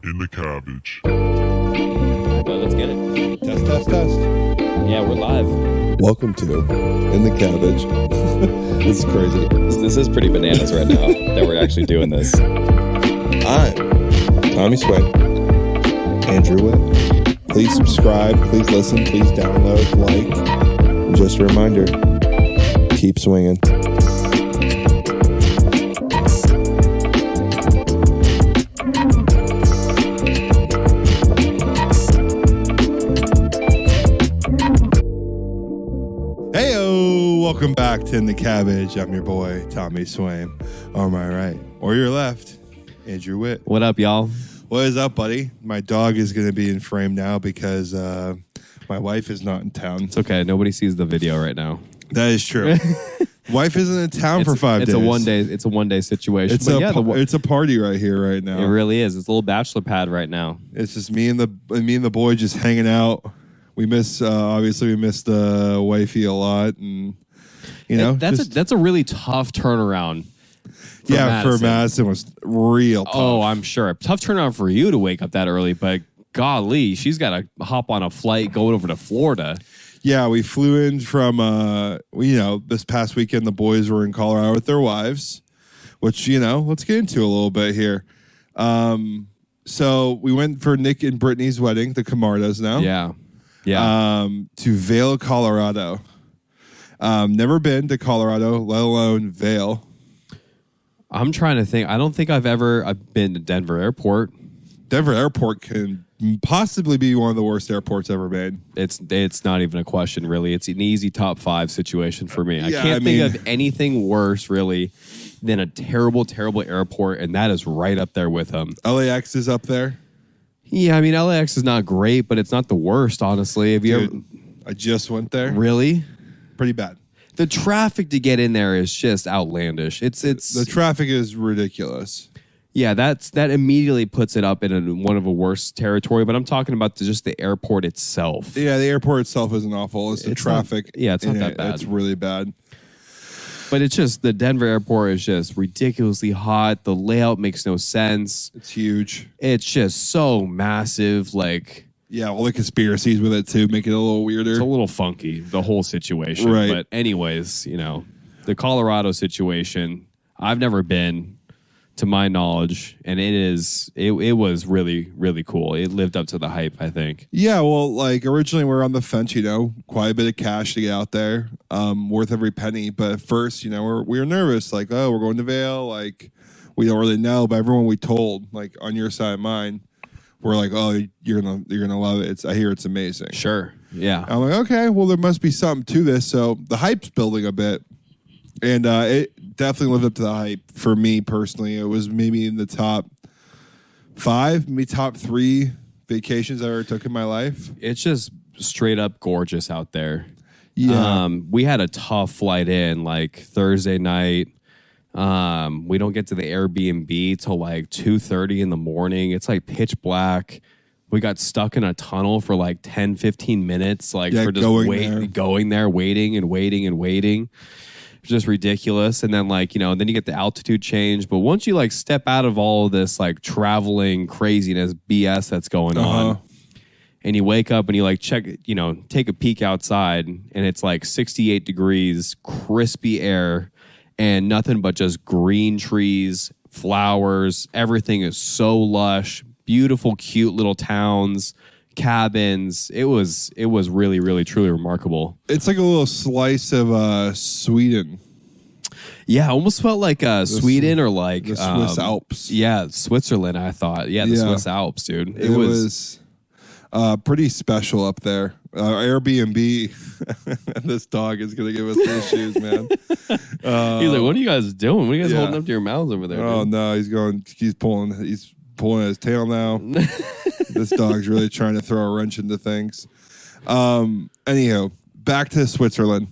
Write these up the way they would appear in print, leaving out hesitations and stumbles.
in the cabbage. Well, let's get it. Test. Yeah, we're live. Welcome to In the Cabbage. This is crazy. This is pretty bananas right now that we're actually doing this. I'm Tommy Swain, Andrew Witt. Please subscribe, please listen, please download, like. And just a reminder, keep swinging. Welcome back to In the Cabbage. I'm your boy, Tommy Swain. On my right, or your left, Andrew Witt. What up, y'all? What is up, buddy? My dog is going to be in frame now because my wife is not in town. It's okay. Nobody sees the video right now. That is true. Wife isn't in town for 5 days. It's a one day situation. It's a party right here, right now. It really is. It's a little bachelor pad right now. It's just me and the boy just hanging out. We miss the wifey a lot, and you know that's a really tough turnaround. For Madison was real tough. Oh, I'm sure. Tough turnaround for you to wake up that early, but golly, she's got to hop on a flight going over to Florida. Yeah, we flew in from this past weekend. The boys were in Colorado with their wives, which let's get into a little bit here. So we went for Nick and Brittany's wedding, the Camardas now. Yeah. To Vail, Colorado. Never been to Colorado, let alone Vail. I'm trying to think. I don't think I've been to Denver Airport. Denver Airport can possibly be one of the worst airports ever made. It's not even a question, really. It's an easy top 5 situation for me. I can't think of anything worse, really, than a terrible, terrible airport, and that is right up there with them. LAX is up there. Yeah, I mean, LAX is not great, but it's not the worst, honestly. I just went there. Really? Pretty bad. The traffic to get in there is just outlandish. The traffic is ridiculous. Yeah, that immediately puts it up in one of a worse territory, but I'm talking about just the airport itself. Yeah, the airport itself isn't awful. It's the traffic. It's not that bad. It's really bad. But it's just, the Denver airport is just ridiculously hot. The layout makes no sense. It's huge. It's just so massive. Yeah, all the conspiracies with it, too, make it a little weirder. It's a little funky, the whole situation. Right. But anyways, the Colorado situation, I've never been, to my knowledge, and it was really, really cool. It lived up to the hype, I think. Yeah, well, originally we were on the fence, quite a bit of cash to get out there, worth every penny. But at first, we were nervous, we're going to Vail, we don't really know. But everyone we told, on your side and mine, we're like, oh, you're gonna love it. I hear it's amazing. Sure, yeah. I'm like, okay, well, there must be something to this. So the hype's building a bit. And it definitely lived up to the hype for me personally. It was maybe in the top 5, maybe top 3 vacations I ever took in my life. It's just straight up gorgeous out there. Yeah. We had a tough flight in, Thursday night. We don't get to the Airbnb till 2:30 in the morning. It's pitch black. We got stuck in a tunnel for 10, 15 minutes, for just going there, waiting and waiting and waiting. Just ridiculous. And then then you get the altitude change. But once you step out of all of this traveling craziness BS that's going on, and you wake up and you check, take a peek outside, and it's 68 degrees, crispy air, and nothing but just green trees, flowers. Everything is so lush, beautiful, cute little towns, cabins. It was really, really, truly remarkable. It's like a little slice of Sweden. Yeah, almost felt like Sweden or the Swiss Alps. Yeah, Switzerland, I thought. Yeah, the Swiss Alps, dude. It was pretty special up there. Airbnb, this dog is going to give us issues, man. He's like, what are you guys doing? What are you guys holding up to your mouths over there? Oh, dude? No, he's pulling his tail now. This dog's really trying to throw a wrench into things. Anyhow, back to Switzerland.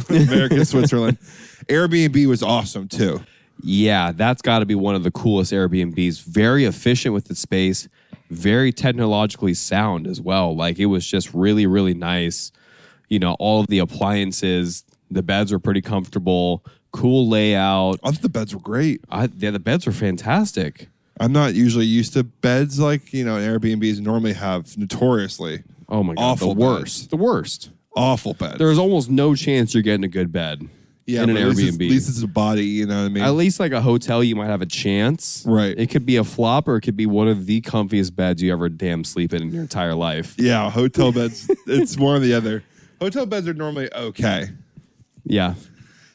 American Switzerland. Airbnb was awesome, too. Yeah, that's got to be one of the coolest Airbnbs. Very efficient with the space. Very technologically sound as well. It was just really, really nice. All of the appliances, the beds were pretty comfortable. Cool layout. I thought the beds were great. The beds were fantastic. I'm not usually used to beds like, Airbnbs normally have notoriously. Oh my God. Awful The worst. beds. The worst. Awful beds. There's almost no chance you're getting a good bed in an Airbnb. At least it's a body, you know what I mean? At least like a hotel, you might have a chance. Right. It could be a flop or it could be one of the comfiest beds you ever damn sleep in your entire life. Yeah, hotel beds, it's one or the other. Hotel beds are normally okay. Yeah.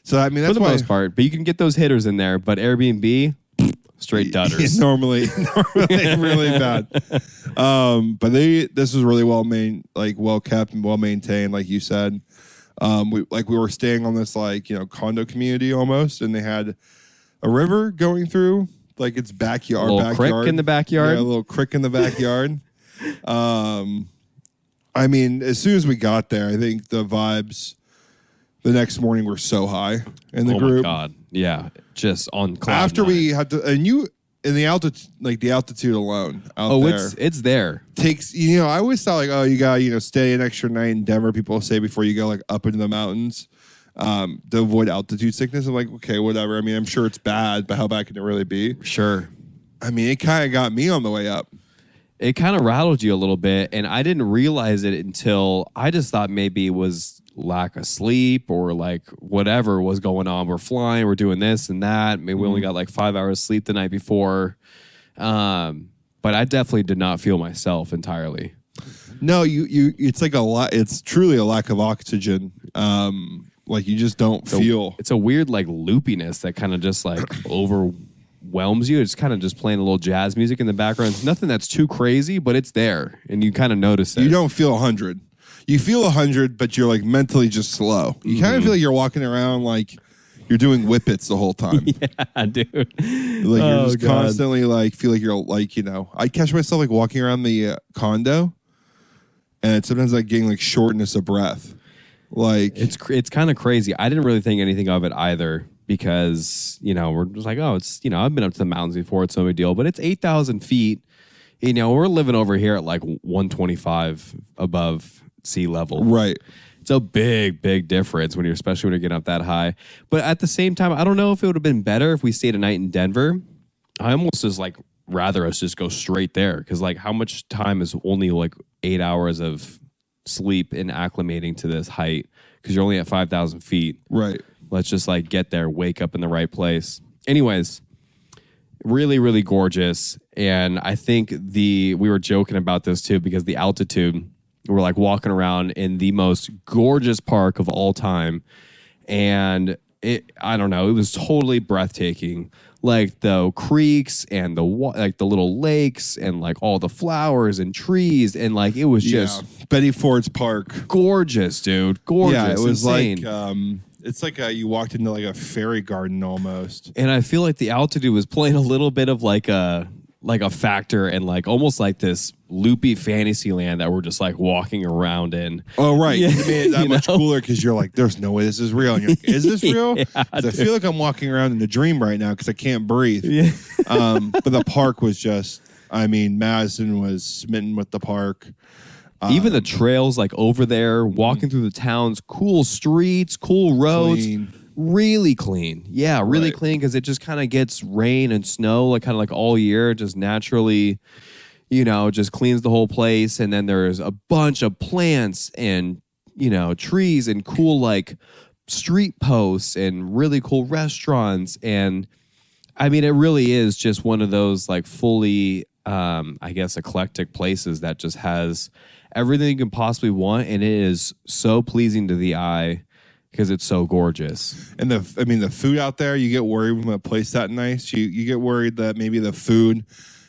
So, I mean, that's for the most part. But you can get those hitters in there. But Airbnb, straight dudders. normally really bad. But this was really well kept and well maintained, like you said. We were staying on this condo community almost, and they had a river going through like its backyard. A little creek in the backyard. Yeah, a little creek in the backyard. I mean, as soon as we got there, I think the vibes the next morning were so high in the group. Oh my God. Yeah. Just on cloud After nine. we had to, and you in the altitude, the altitude alone out there. It's there. Takes, I always thought you got stay an extra night in Denver. People say before you go up into the mountains to avoid altitude sickness. I'm like, okay, whatever. I mean, I'm sure it's bad, but how bad can it really be? Sure. I mean, it kind of got me on the way up. It kind of rattled you a little bit, and I didn't realize it until I just thought maybe it was lack of sleep or whatever was going on. We're flying, we're doing this and that. Maybe we only got 5 hours sleep the night before. But I definitely did not feel myself entirely. No, it's it's truly a lack of oxygen. You just don't feel. It's a weird loopiness that kind of just overwhelms you. It's kind of just playing a little jazz music in the background. It's nothing that's too crazy, but it's there and you kind of notice it. You don't feel 100. You feel 100, but you're mentally just slow. You kind of feel like you're walking around you're doing whippets the whole time. Yeah, dude. You're just constantly feel like you're I catch myself walking around the condo, and sometimes getting shortness of breath. It's kind of crazy. I didn't really think anything of it either because we're just it's I've been up to the mountains before. It's no big deal, but it's 8,000 feet. We're living over here at 125 above sea level. Right. It's a big difference especially when you're getting up that high. But at the same time, I don't know if it would have been better if we stayed a night in Denver. I almost just rather us just go straight there because how much time is only 8 hours of sleep in acclimating to this height because you're only at 5,000 feet. Right. Let's just get there, wake up in the right place. Anyways, really, really gorgeous. And I think we were joking about this too because the altitude. We're walking around in the most gorgeous park of all time. And I don't know, it was totally breathtaking. The creeks and the little lakes and all the flowers and trees. And it was just Betty Ford's Park. Gorgeous, dude. Gorgeous. Yeah, it was insane. It's you walked into a fairy garden almost. And I feel the altitude was playing a little bit of a factor and almost this loopy fantasy land that we're just walking around in. Oh, right. Yeah. It made it that much cooler because you're there's no way this is real. And you're is this real? Yeah, I feel like I'm walking around in a dream right now because I can't breathe. Yeah. But the park was just, Madison was smitten with the park. Even the trails over there, walking through the towns, cool streets, cool roads. Clean. Really clean. Yeah, really Right. clean because it just kind of gets rain and snow all year. Just naturally, just cleans the whole place. And then there's a bunch of plants and, trees and cool street posts and really cool restaurants. And I mean, it really is just one of those fully, eclectic places that just has everything you can possibly want. And it is so pleasing to the eye. Because it's so gorgeous. And the food out there, you get worried when a place that nice. You get worried that maybe the food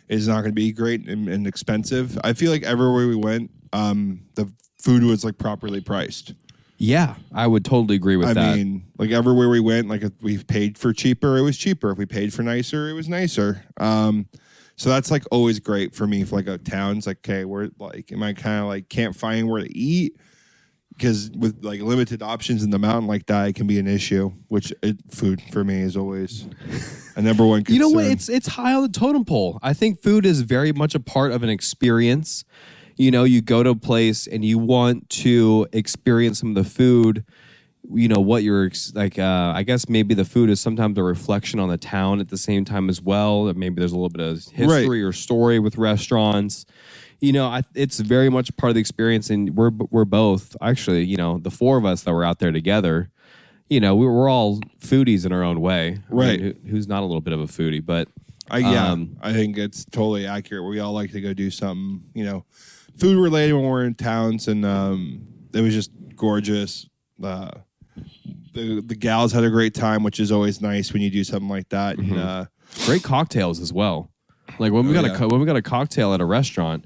is not going to be great and expensive. I feel everywhere we went, the food was properly priced. Yeah, I would totally agree with that. I mean, everywhere we went, if we paid for cheaper, it was cheaper. If we paid for nicer, it was nicer. So that's always great for me for a town. It's okay, where am I kind of can't find where to eat? Because with limited options in the mountain like that, it can be an issue. Food for me is always a number one concern. You know what? It's high on the totem pole. I think food is very much a part of an experience. You go to a place and you want to experience some of the food what you're like. I guess maybe the food is sometimes a reflection on the town at the same time as well. Maybe there's a little bit of history or story with restaurants. It's very much part of the experience, and we're both actually, the four of us that were out there together. We're all foodies in our own way. Right. I mean, who's not a little bit of a foodie, but I think it's totally accurate. We all like to go do something, food related when we're in towns, and it was just gorgeous. The gals had a great time, which is always nice when you do something like that. Mm-hmm. And, great cocktails as well. Like when we got a cocktail at a restaurant,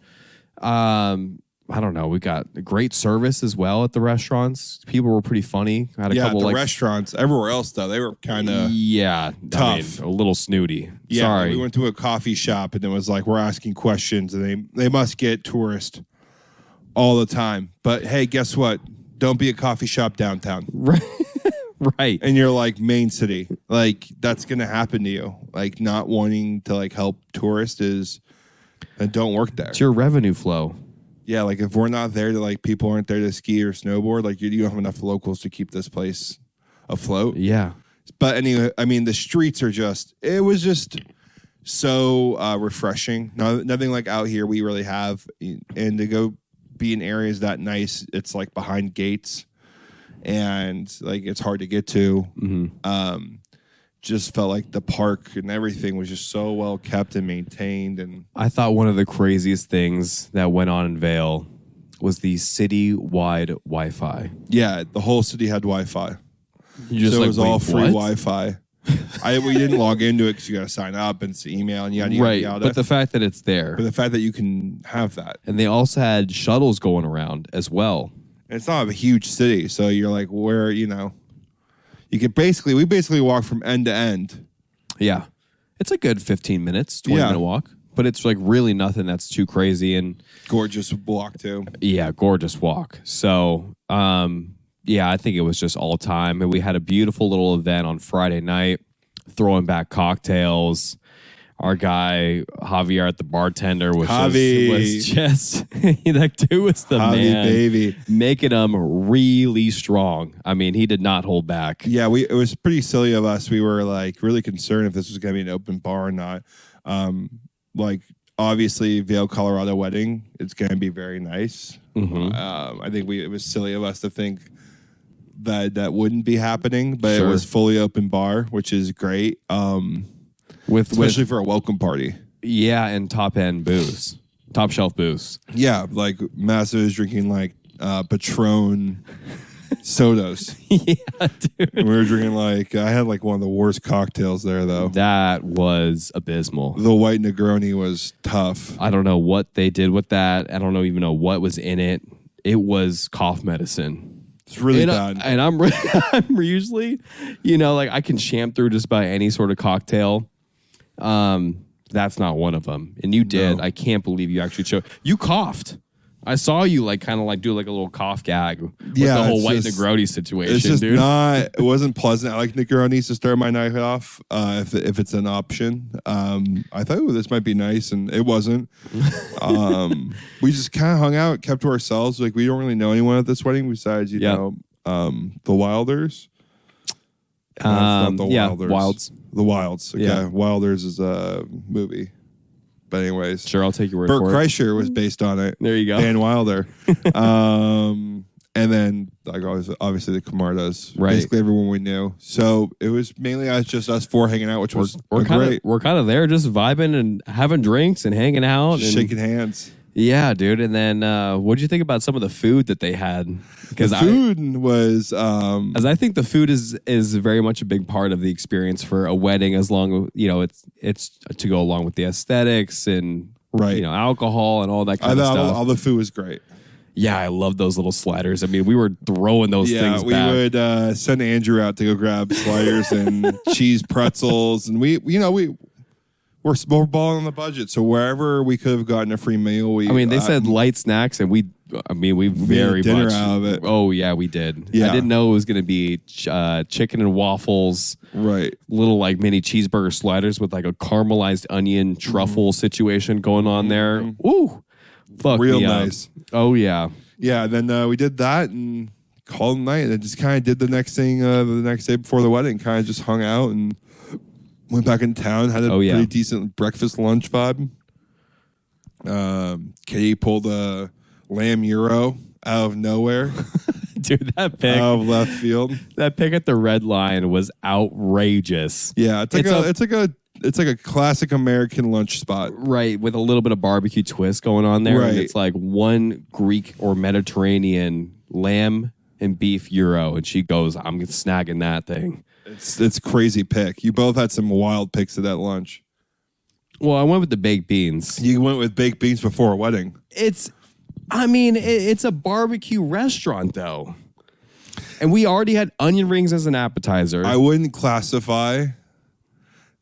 I don't know. We got great service as well at the restaurants. People were pretty funny. I had a couple at the restaurants. Everywhere else though, they were kind of tough, a little snooty. Yeah, sorry. We went to a coffee shop and it was like we're asking questions, and they must get tourists all the time. But hey, guess what? Don't be a coffee shop downtown. Right. Right. And you're like main city. Like that's gonna happen to you. Like not wanting to like help tourists don't work there. It's your revenue flow. Yeah, like if we're not there to like people aren't there to ski or snowboard, like you don't have enough locals to keep this place afloat. Yeah. But anyway, I mean the streets are it was just so refreshing. Nothing like out here we really have, and to go be in areas that nice, it's like behind gates and like it's hard to get to. Mm-hmm. Just felt like the park and everything was just so well kept and maintained. And I thought one of the craziest things that went on in Vail was the city-wide Wi-Fi. Yeah, the whole city had Wi-Fi. It was all free Wi-Fi. We didn't log into it because you got to sign up and it's email and yada, yada, yada. But the fact that it's there. But the fact that you can have that. And they also had shuttles going around as well. And it's not a huge city, so you're like, where, you could we basically walk from end to end. Yeah. It's a good 15 minutes, 20-minute walk. But it's like really nothing that's too crazy. And gorgeous walk, too. Yeah, gorgeous walk. So, I think it was just all time. And we had a beautiful little event on Friday night, throwing back cocktails. Our guy, Javier, the bartender, was just that dude was the man. Baby. Making them really strong. I mean, he did not hold back. Yeah, it was pretty silly of us. We were like really concerned if this was going to be an open bar or not. Like obviously, Vail, Colorado wedding, it's going to be very nice. Mm-hmm. I think it was silly of us to think that wouldn't be happening, but it was fully open bar, which is great. Especially for a welcome party. Yeah, and top-end booze. Top shelf booze. Yeah, like Massive drinking like Patron sodas. Yeah, dude. And we were drinking I had like one of the worst cocktails there though. That was abysmal. The white Negroni was tough. I don't know what they did with that. I don't even know what was in it. It was cough medicine. It's really bad. And I'm usually, I can champ through just about any sort of cocktail. That's not one of them. And you did. No. I can't believe you actually showed. You coughed. I saw you do a little cough gag with the whole white Negroni situation, it's just dude. It wasn't pleasant. I like Negronis to start my night off if it's an option. I thought, this might be nice, and it wasn't. We just kind of hung out, kept to ourselves. Like, we don't really know anyone at this wedding besides, the Wilders. Not the Wilders. Wilds. The Wilds. Okay. Yeah. Wilders is a movie. But anyways. Sure, I'll take your word for it. Bert Kreischer was based on it. There you go. Dan Wilder. And then obviously the Camardas. Right. Basically everyone we knew. So it was mainly just us four hanging out, which was great. We're kind of there just vibing and having drinks and hanging out. Just shaking hands. Yeah, dude. And then what did you think about some of the food that they had? Because the food was... as I think the food is very much a big part of the experience for a wedding, as long as, it's to go along with the aesthetics and alcohol and all that kind of stuff. All the food was great. Yeah, I love those little sliders. I mean, we were throwing those things back. Yeah, we would send Andrew out to go grab sliders and cheese pretzels. And we're balling on the budget, so wherever we could have gotten a free meal, they said light snacks, and we very dinner much out of it. Oh yeah, we did. Yeah. I didn't know it was going to be chicken and waffles, right? Little mini cheeseburger sliders with a caramelized onion truffle situation going on there. Ooh, fuck, real nice. Oh yeah, yeah. And then we did that and called it a night. And just kind of did the next thing the next day before the wedding. Kind of just hung out and went back in town. Had a pretty decent breakfast lunch vibe. Katie pulled a lamb gyro out of nowhere. Dude, that pick out of left field. That pick at the Red Line was outrageous. Yeah, it's like a classic American lunch spot. Right, with a little bit of barbecue twist going on there. Right. And it's like one Greek or Mediterranean lamb and beef gyro. And she goes, I'm snagging that thing. It's crazy pick. You both had some wild picks at that lunch. Well, I went with the baked beans. You went with baked beans before a wedding. It's a barbecue restaurant, though. And we already had onion rings as an appetizer. I wouldn't classify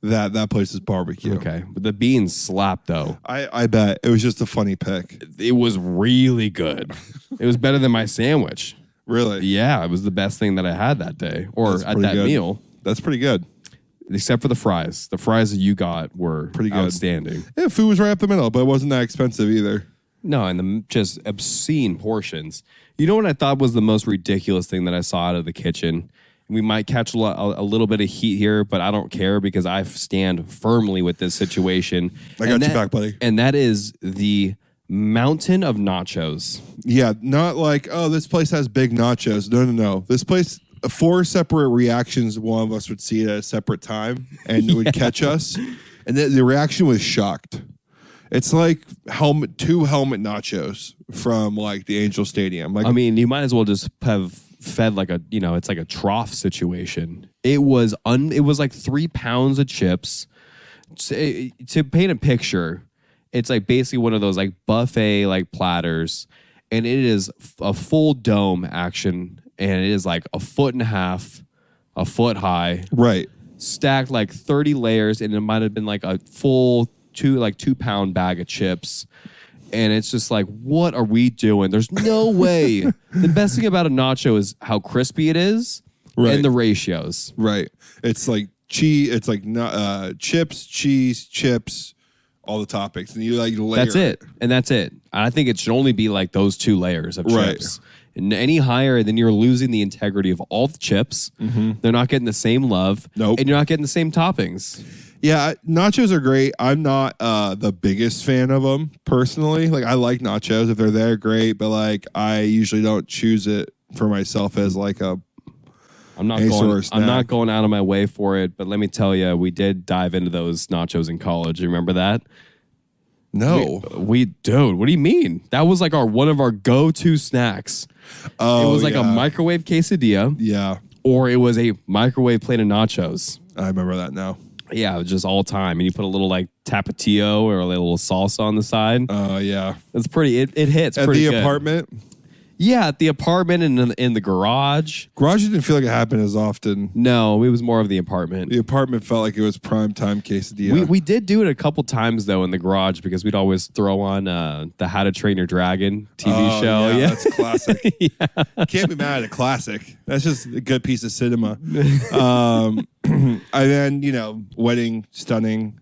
that place as barbecue. Okay, but the beans slapped, though. I bet. It was just a funny pick. It was really good. It was better than my sandwich. Really? Yeah, it was the best thing that I had that day, or at that meal. That's pretty good. Except for the fries. The fries that you got were pretty good. Outstanding. Yeah, food was right up the middle, but it wasn't that expensive either. No, and just obscene portions. You know what I thought was the most ridiculous thing that I saw out of the kitchen? We might catch a little bit of heat here, but I don't care because I stand firmly with this situation. I got your back, buddy. And that is the mountain of nachos. Yeah, not like, oh, this place has big nachos. No. This place, 4 separate reactions, one of us would see it at a separate time, and it would catch us. And the reaction was shocked. It's like 2 helmet nachos from like the Angel Stadium. Like, I mean, you might as well just have fed like it's like a trough situation. It was like 3 pounds of chips. To paint a picture, it's like basically one of those like buffet like platters, and it is a full dome action, and it is like 1.5 feet, a foot high, right? Stacked like 30 layers, and it might have been like a full 2-pound bag of chips. And it's just like, what are we doing? There's no way. The best thing about a nacho is how crispy it is, right, and the ratios. Right. It's like cheese. It's like chips, cheese, chips, all the toppings, and you like layer. That's it, and that's it. I think it should only be like those 2 layers of chips. And any higher, then you're losing the integrity of all the chips. Mm-hmm. They're not getting the same love. Nope. And you're not getting the same toppings. Yeah, nachos are great. I'm not the biggest fan of them personally. Like, I like nachos if they're there, great. But like, I usually don't choose it for myself as like a. I'm not going out of my way for it. But let me tell you, we did dive into those nachos in college. You remember that? No, dude. What do you mean? That was like one of our go-to snacks. Oh, it was like a microwave quesadilla. Yeah, or it was a microwave plate of nachos. I remember that now. Yeah, it was just all time. And you put a little like tapatio or a little salsa on the side. Oh, yeah. It's pretty, it hits at pretty the good. Apartment? Yeah, at the apartment and in the garage. Garage didn't feel like it happened as often. No, it was more of the apartment. The apartment felt like it was prime time quesadilla. We did do it a couple times, though, in the garage because we'd always throw on the How to Train Your Dragon TV show. Yeah, that's classic. Yeah. Can't be mad at a classic. That's just a good piece of cinema. And then, wedding, stunning.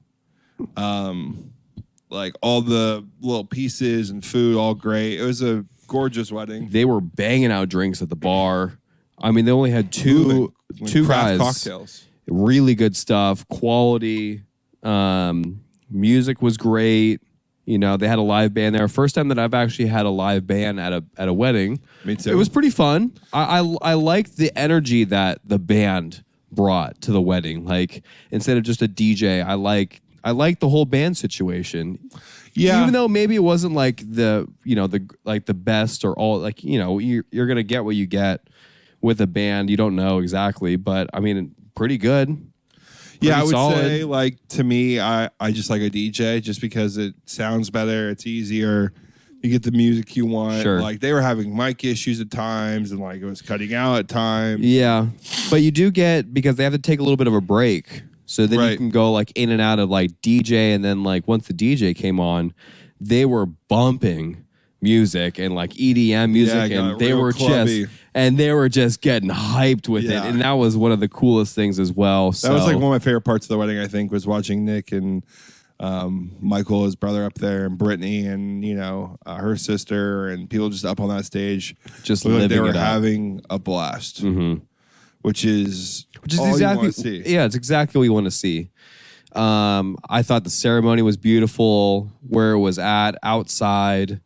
Like all the little pieces and food, all great. It was a gorgeous wedding. They were banging out drinks at the bar. I mean, they only had two craft guys. cocktails. Really good stuff, quality. Music was great. They had a live band there. First time that I've actually had a live band at a wedding. Me too. It was pretty fun. I liked the energy that the band brought to the wedding. Like, instead of just a DJ, I like the whole band situation. Yeah. Even though maybe it wasn't like the best or all, like, you're going to get what you get with a band. You don't know exactly, but I mean, pretty good. Yeah, I would solid. say, like, to me, I just like a DJ just because it sounds better. It's easier. You get the music you want. Sure. Like, they were having mic issues at times and like it was cutting out at times. Yeah. But you do get, because they have to take a little bit of a break. So then you can go like in and out of like DJ, and then like once the DJ came on, they were bumping music and like EDM music, and they were just getting hyped with it, and that was one of the coolest things as well. That was like one of my favorite parts of the wedding. I think was watching Nick and Michael, his brother up there, and Brittany, and her sister, and people just up on that stage, just looked like living they were it up. having a blast, which is all exactly you want to see. Yeah, it's exactly what you want to see. I thought the ceremony was beautiful. Where it was at outside,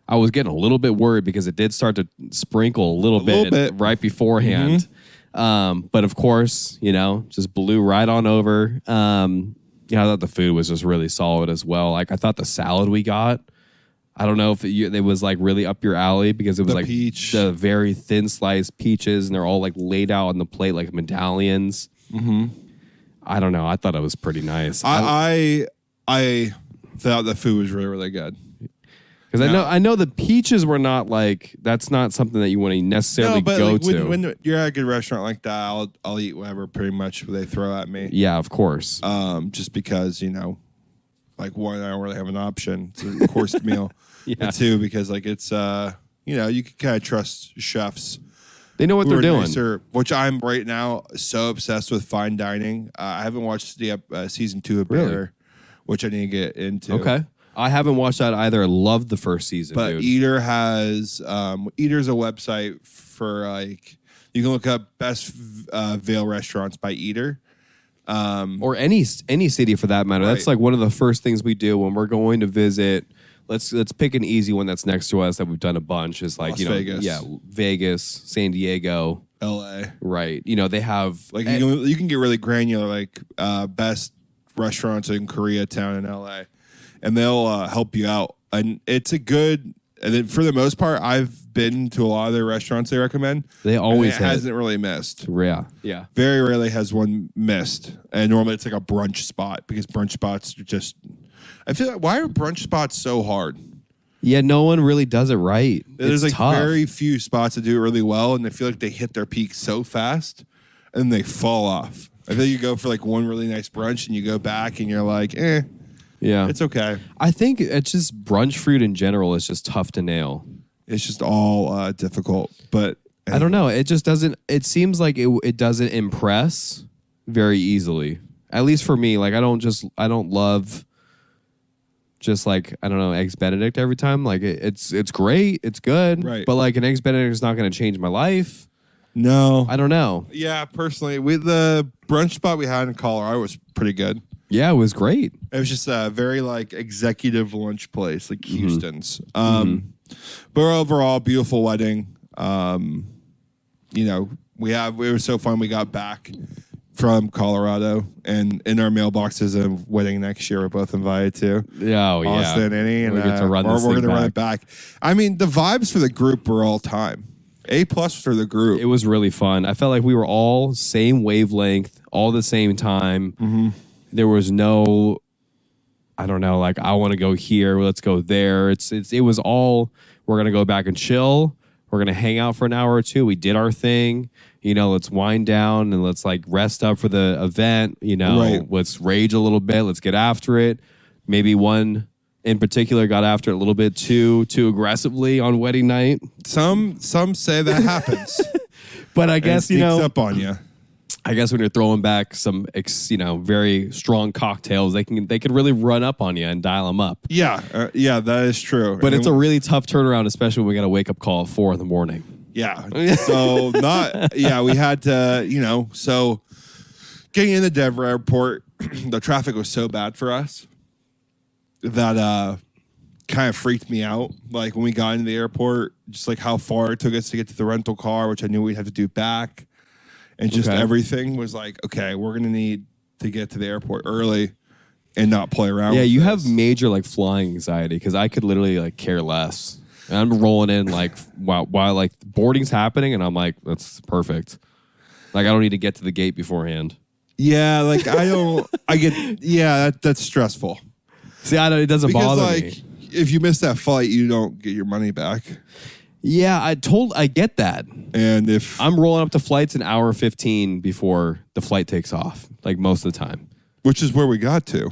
I was getting a little bit worried because it did start to sprinkle a little bit right beforehand. But of course, just blew right on over. I thought the food was just really solid as well. Like, I thought the salad we got, I don't know if it was like really up your alley because it was like the very thin sliced peaches, and they're all like laid out on the plate like medallions. I don't know. I thought it was pretty nice. I thought the food was really, really good. Because I know the peaches were not like, that's not something that you want to necessarily go to. When you're at a good restaurant like that, I'll eat whatever pretty much they throw at me. Yeah, of course. Just because, like, one, I don't really have an option. It's a coursed meal. Yeah. But two, because like it's you can kind of trust chefs. They know what they're doing. Nicer, which I'm right now so obsessed with fine dining. I haven't watched the season 2 of Baylor, which I need to get into. Okay. I haven't watched that either. I loved the first season, but dude. Eater has Eater's a website for like you can look up best Vail restaurants by Eater. Or any city for that matter. Right. That's like one of the first things we do when we're going to visit. Let's pick an easy one that's next to us that we've done a bunch. Is like Las Vegas. Yeah, Vegas, San Diego, LA. Right. They have like you can get really granular, like best restaurants in Koreatown in LA, and they'll help you out. And it's a good. And then for the most part, I've been to a lot of their restaurants they recommend. They always hasn't really missed. Yeah. Very rarely has one missed. And normally it's like a brunch spot because brunch spots are just. I feel like, why are brunch spots so hard? Yeah, no one really does it right. There's it's like tough. very few spots that do it really well, and I feel like they hit their peak so fast, and they fall off. I think you go for like one really nice brunch, and you go back, and you're like, yeah, it's okay. I think it's just brunch food in general is just tough to nail. It's just all difficult, but I don't know. It just doesn't. It seems like it doesn't impress very easily. At least for me, like I don't love. Just like, I don't know, Eggs Benedict every time. Like, it's great. It's good. Right. But, like, an Eggs Benedict is not going to change my life. No. I don't know. Yeah, personally, the brunch spot we had in Colorado was pretty good. Yeah, it was great. It was just a very, like, executive lunch place, like Houston's. But overall, beautiful wedding. It was so fun. We got back from Colorado, and in our mailboxes a wedding next year we're both invited to. Oh, yeah. Austin and Annie, and we get to run we're going to run it back. I mean, the vibes for the group were all time. A+ for the group. It was really fun. I felt like we were all same wavelength, all the same time. There was no, I don't know, like, I want to go here, let's go there. It was all, we're going to go back and chill. We're going to hang out for an hour or two. We did our thing. Let's wind down and let's like rest up for the event. Right. Let's rage a little bit. Let's get after it. Maybe one in particular got after it a little bit too aggressively on wedding night. Some say that happens. But I guess, sneaks up on you. I guess when you're throwing back some, very strong cocktails, they could really run up on you and dial them up. Yeah, that is true. But it's a really tough turnaround, especially when we got a wake up call at 4 a.m. Yeah. So we had to, so getting into Denver airport, the traffic was so bad for us that kind of freaked me out. Like when we got into the airport, just like how far it took us to get to the rental car, which I knew we'd have to do back. And just everything was like, okay, we're going to need to get to the airport early and not play around. Yeah, with you this. have major like flying anxiety because I could literally like care less. And I'm rolling in like while like boarding's happening, and I'm like, that's perfect. Like I don't need to get to the gate beforehand. Yeah, like that's stressful. See, it doesn't bother me. If you miss that flight, you don't get your money back. Yeah, I get that. And if I'm rolling up to flights an hour 15 before the flight takes off, like most of the time. Which is where we got to.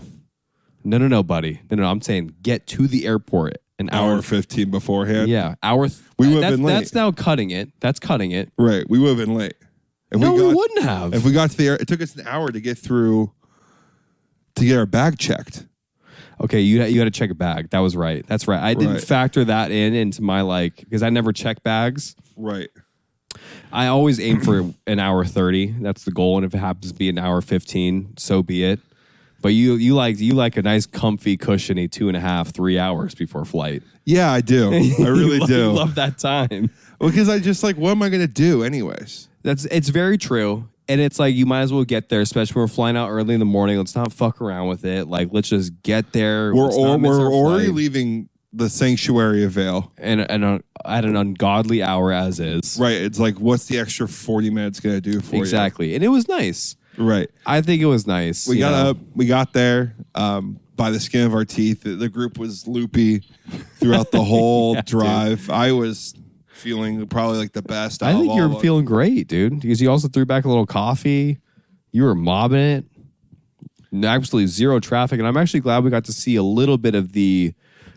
No, buddy. No, I'm saying get to the airport an hour 15 beforehand. Yeah, hour. We would have been late. That's now cutting it. That's cutting it. Right, we would have been late. We wouldn't have. If we got to the air, it took us an hour to get through to get our bag checked. Okay, you got to check a bag. That was right. That's right. I didn't factor that into my because I never check bags. Right. I always aim for an hour 30. That's the goal, and if it happens to be an hour 15, so be it. But you like a nice, comfy, cushiony 2.5, 3 hours before flight. Yeah, I do. I really do. Love that time. Well, because I just what am I going to do anyways? It's very true. And it's like, you might as well get there, especially when we're flying out early in the morning. Let's not fuck around with it. Like, let's just get there. We're already leaving the sanctuary of Vail. And at an ungodly hour as is. Right. It's like, what's the extra 40 minutes going to do for you? Exactly. And it was nice. Right. I think it was nice. We got up. We got there by the skin of our teeth. The group was loopy throughout the whole drive. Dude. I was feeling probably like the best. I think you're feeling great, dude, because you also threw back a little coffee. You were mobbing it. Absolutely zero traffic. And I'm actually glad we got to see a little bit of the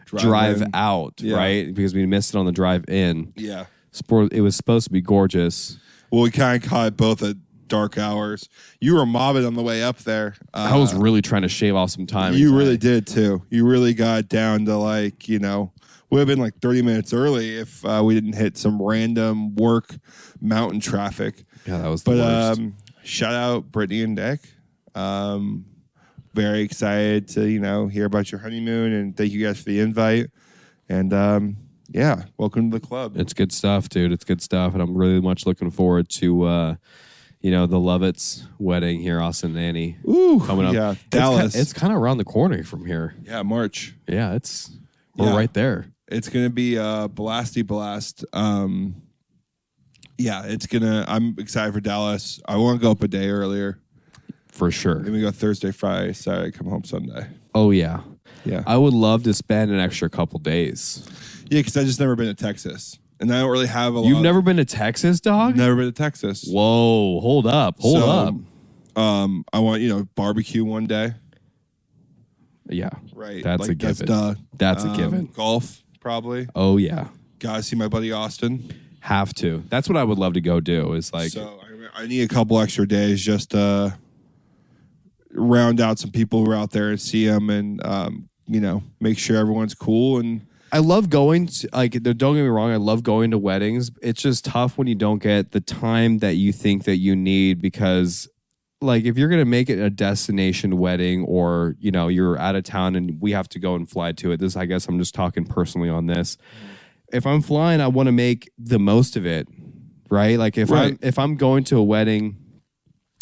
drive out, right? Because we missed it on the drive in. Yeah. It was supposed to be gorgeous. Well, we kind of caught both at dark hours. You were mobbing on the way up there. I was really trying to shave off some time. You really did, too. You really got down to would have been like 30 minutes early if we didn't hit some random work mountain traffic. Yeah, that was the worst. Shout out Brittany and Nick. Very excited to, hear about your honeymoon, and thank you guys for the invite. And welcome to the club. It's good stuff, dude. It's good stuff. And I'm really much looking forward to, the Lovett's wedding here, Austin and Annie. Ooh, coming up. Yeah, Dallas. It's kind of around the corner from here. Yeah, March. Yeah, we're right there. It's going to be a blasty blast. I'm excited for Dallas. I want to go up a day earlier. For sure. Then we go Thursday, Friday, Saturday, come home Sunday. Oh, yeah. Yeah. I would love to spend an extra couple days. Yeah, because I just never been to Texas. And I don't really have a lot. You've never been to Texas, dog? Never been to Texas. Whoa, hold up. I want, barbecue one day. Yeah. Right. That's a given. That's a given. Golf, probably. Oh, yeah. Gotta see my buddy Austin. Have to. That's what I would love to go do is like. So I need a couple extra days just to round out some people who are out there and see them and, make sure everyone's cool. And I love going to, don't get me wrong, I love going to weddings. It's just tough when you don't get the time that you think that you need because, if you're going to make it a destination wedding or, you're out of town and we have to go and fly to it. I guess I'm just talking personally on this. If I'm flying, I want to make the most of it, right? If I'm going to a wedding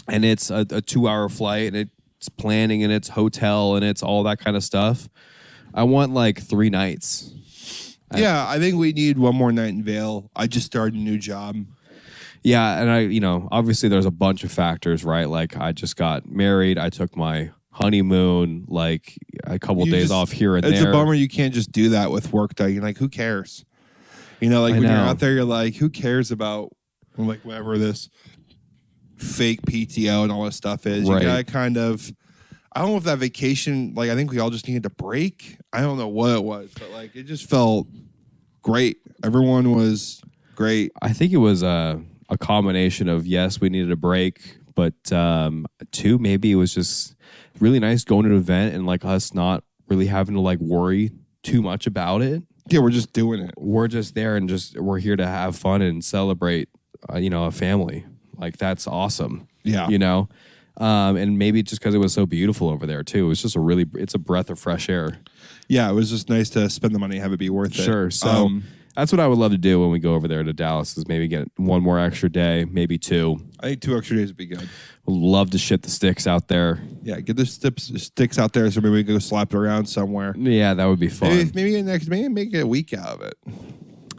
and it's a 2-hour flight and it's planning and it's hotel and it's all that kind of stuff, I want 3 nights. Yeah, I think we need one more night in Vail. I just started a new job. Yeah, and obviously there's a bunch of factors, right? I just got married. I took my honeymoon, a couple days off here and there. It's a bummer you can't just do that with work day. You're like, who cares? When you're out there, you're like, who cares about whatever this fake PTO and all this stuff is? Right. You gotta kind of, I don't know if that vacation, I think we all just needed a break. I don't know what it was, but it just felt great. Everyone was great. I think it was a combination of, yes, we needed a break, but 2, maybe it was just really nice going to an event and us not really having to worry too much about it. Yeah, we're just doing it. We're just there and we're here to have fun and celebrate, a family. That's awesome. Yeah. And maybe just because it was so beautiful over there too. It's just it's a breath of fresh air. Yeah, it was just nice to spend the money, have it be worth it. Sure. So that's what I would love to do when we go over there to Dallas is maybe get 1 more extra day, maybe 2. I think 2 extra days would be good. Would love to shit the sticks out there. Yeah, get the sticks out there so maybe we can go slap it around somewhere. Yeah, that would be fun. Maybe make it a week out of it.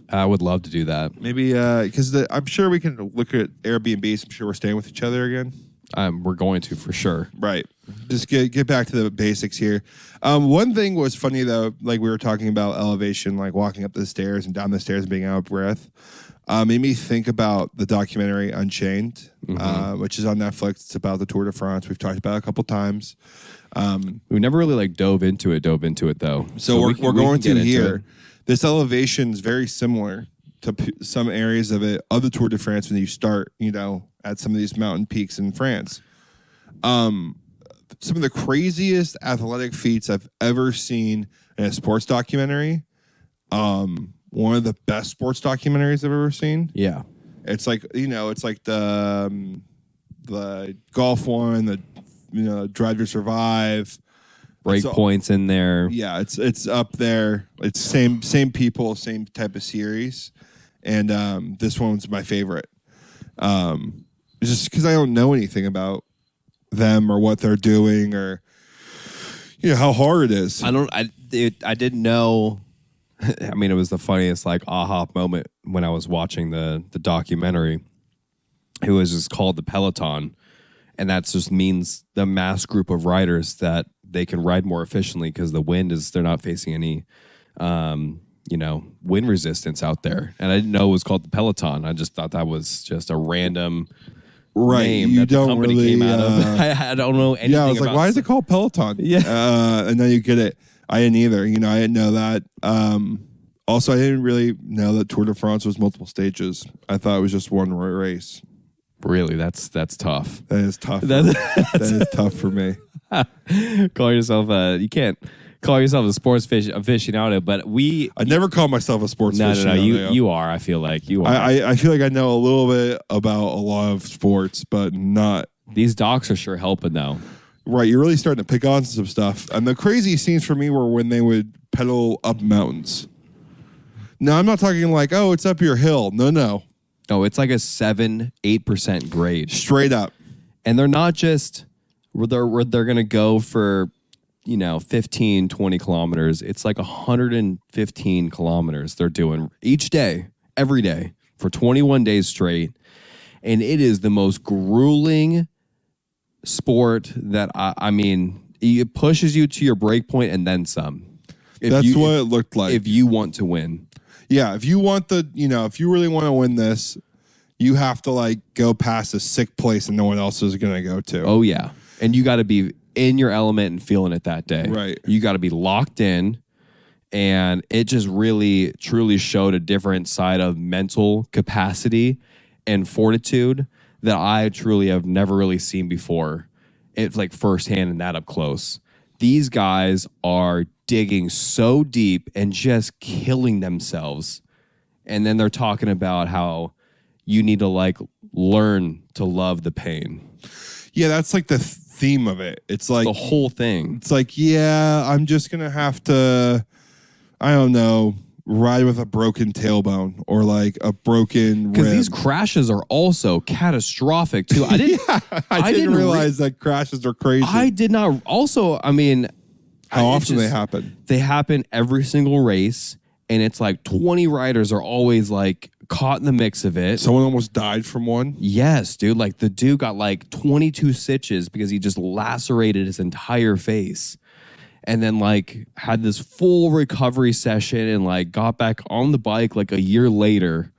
I would love to do that. Maybe because I'm sure we can look at Airbnbs. I'm sure we're staying with each other again. We're going to for sure. Right. Just get back to the basics here. One thing was funny though, we were talking about elevation, walking up the stairs and down the stairs and being out of breath. Made me think about the documentary Unchained, which is on Netflix. It's about the Tour de France. We've talked about it a couple times. We never really dove into it though. So we're going to here. This elevation is very similar to some areas of the Tour de France when you start, at some of these mountain peaks in France. some of the craziest athletic feats I've ever seen in a sports documentary. One of the best sports documentaries I've ever seen. Yeah. It's like, it's like the golf one, the Drive to Survive. Break points in there. Yeah, it's up there. It's same people, same type of series. And this one's my favorite. Just because I don't know anything about them or what they're doing or how hard it is. I didn't know. I mean, it was the funniest aha moment when I was watching the documentary. It was just called the Peloton, and that just means the mass group of riders that they can ride more efficiently because they're not facing any wind resistance out there. And I didn't know it was called the Peloton. I just thought that was just a random name you that the don't company really, came out of. I don't know anything. Yeah, I was like, why is it called Peloton? Yeah. And then you get it. I didn't either. I didn't know that. Also, I didn't really know that Tour de France was multiple stages. I thought it was just one race. Really, that's tough. That is tough. That is tough for me. Call yourself you can't call yourself a sports aficionado, but I never call myself a sports aficionado. No, you are. I feel like you are. I feel like I know a little bit about a lot of sports, but not. These docs are sure helping though. Right, you're really starting to pick on some stuff. And the crazy scenes for me were when they would pedal up mountains. Now, I'm not talking like, oh, it's up your hill. No. Oh, it's like a 7-8% grade. Straight up. And they're not just, they're going to go for, 15, 20 kilometers. It's like 115 kilometers they're doing each day, every day, for 21 days straight. And it is the most grueling sport that, it pushes you to your break point and then some. That's what it looked like. If you want to win. Yeah, if you want if you really want to win this, you have to go past a sick place and no one else is going to go to. Oh yeah, and you got to be in your element and feeling it that day. Right. You got to be locked in, and it just really truly showed a different side of mental capacity and fortitude that I truly have never really seen before. It's like firsthand and that up close. These guys are digging so deep and just killing themselves. And then they're talking about how you need to learn to love the pain. Yeah, that's the theme of it. It's like the whole thing. It's like, yeah, I'm just going to have to, I don't know, ride with a broken tailbone or a broken rib. Because these crashes are also catastrophic too. I didn't realize that crashes are crazy. I did not. Also, how often they happen? They happen every single race, and it's 20 riders are always caught in the mix of it. Someone almost died from one? Yes, dude. The dude got 22 stitches because he just lacerated his entire face. And then had this full recovery session and got back on the bike a year later.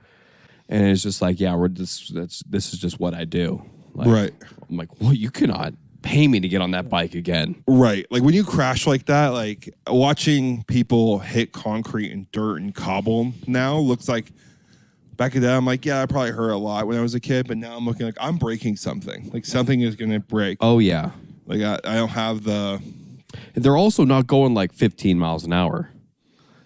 And it's just this is just what I do. Right. I'm well, you cannot pay me to get on that bike again. Right. When you crash like that, watching people hit concrete and dirt and cobble now looks like, back in the day, I'm yeah, I probably hurt a lot when I was a kid, but now I'm looking I'm breaking something. Something is going to break. Oh, yeah. I don't have the... They're also not going 15 miles an hour.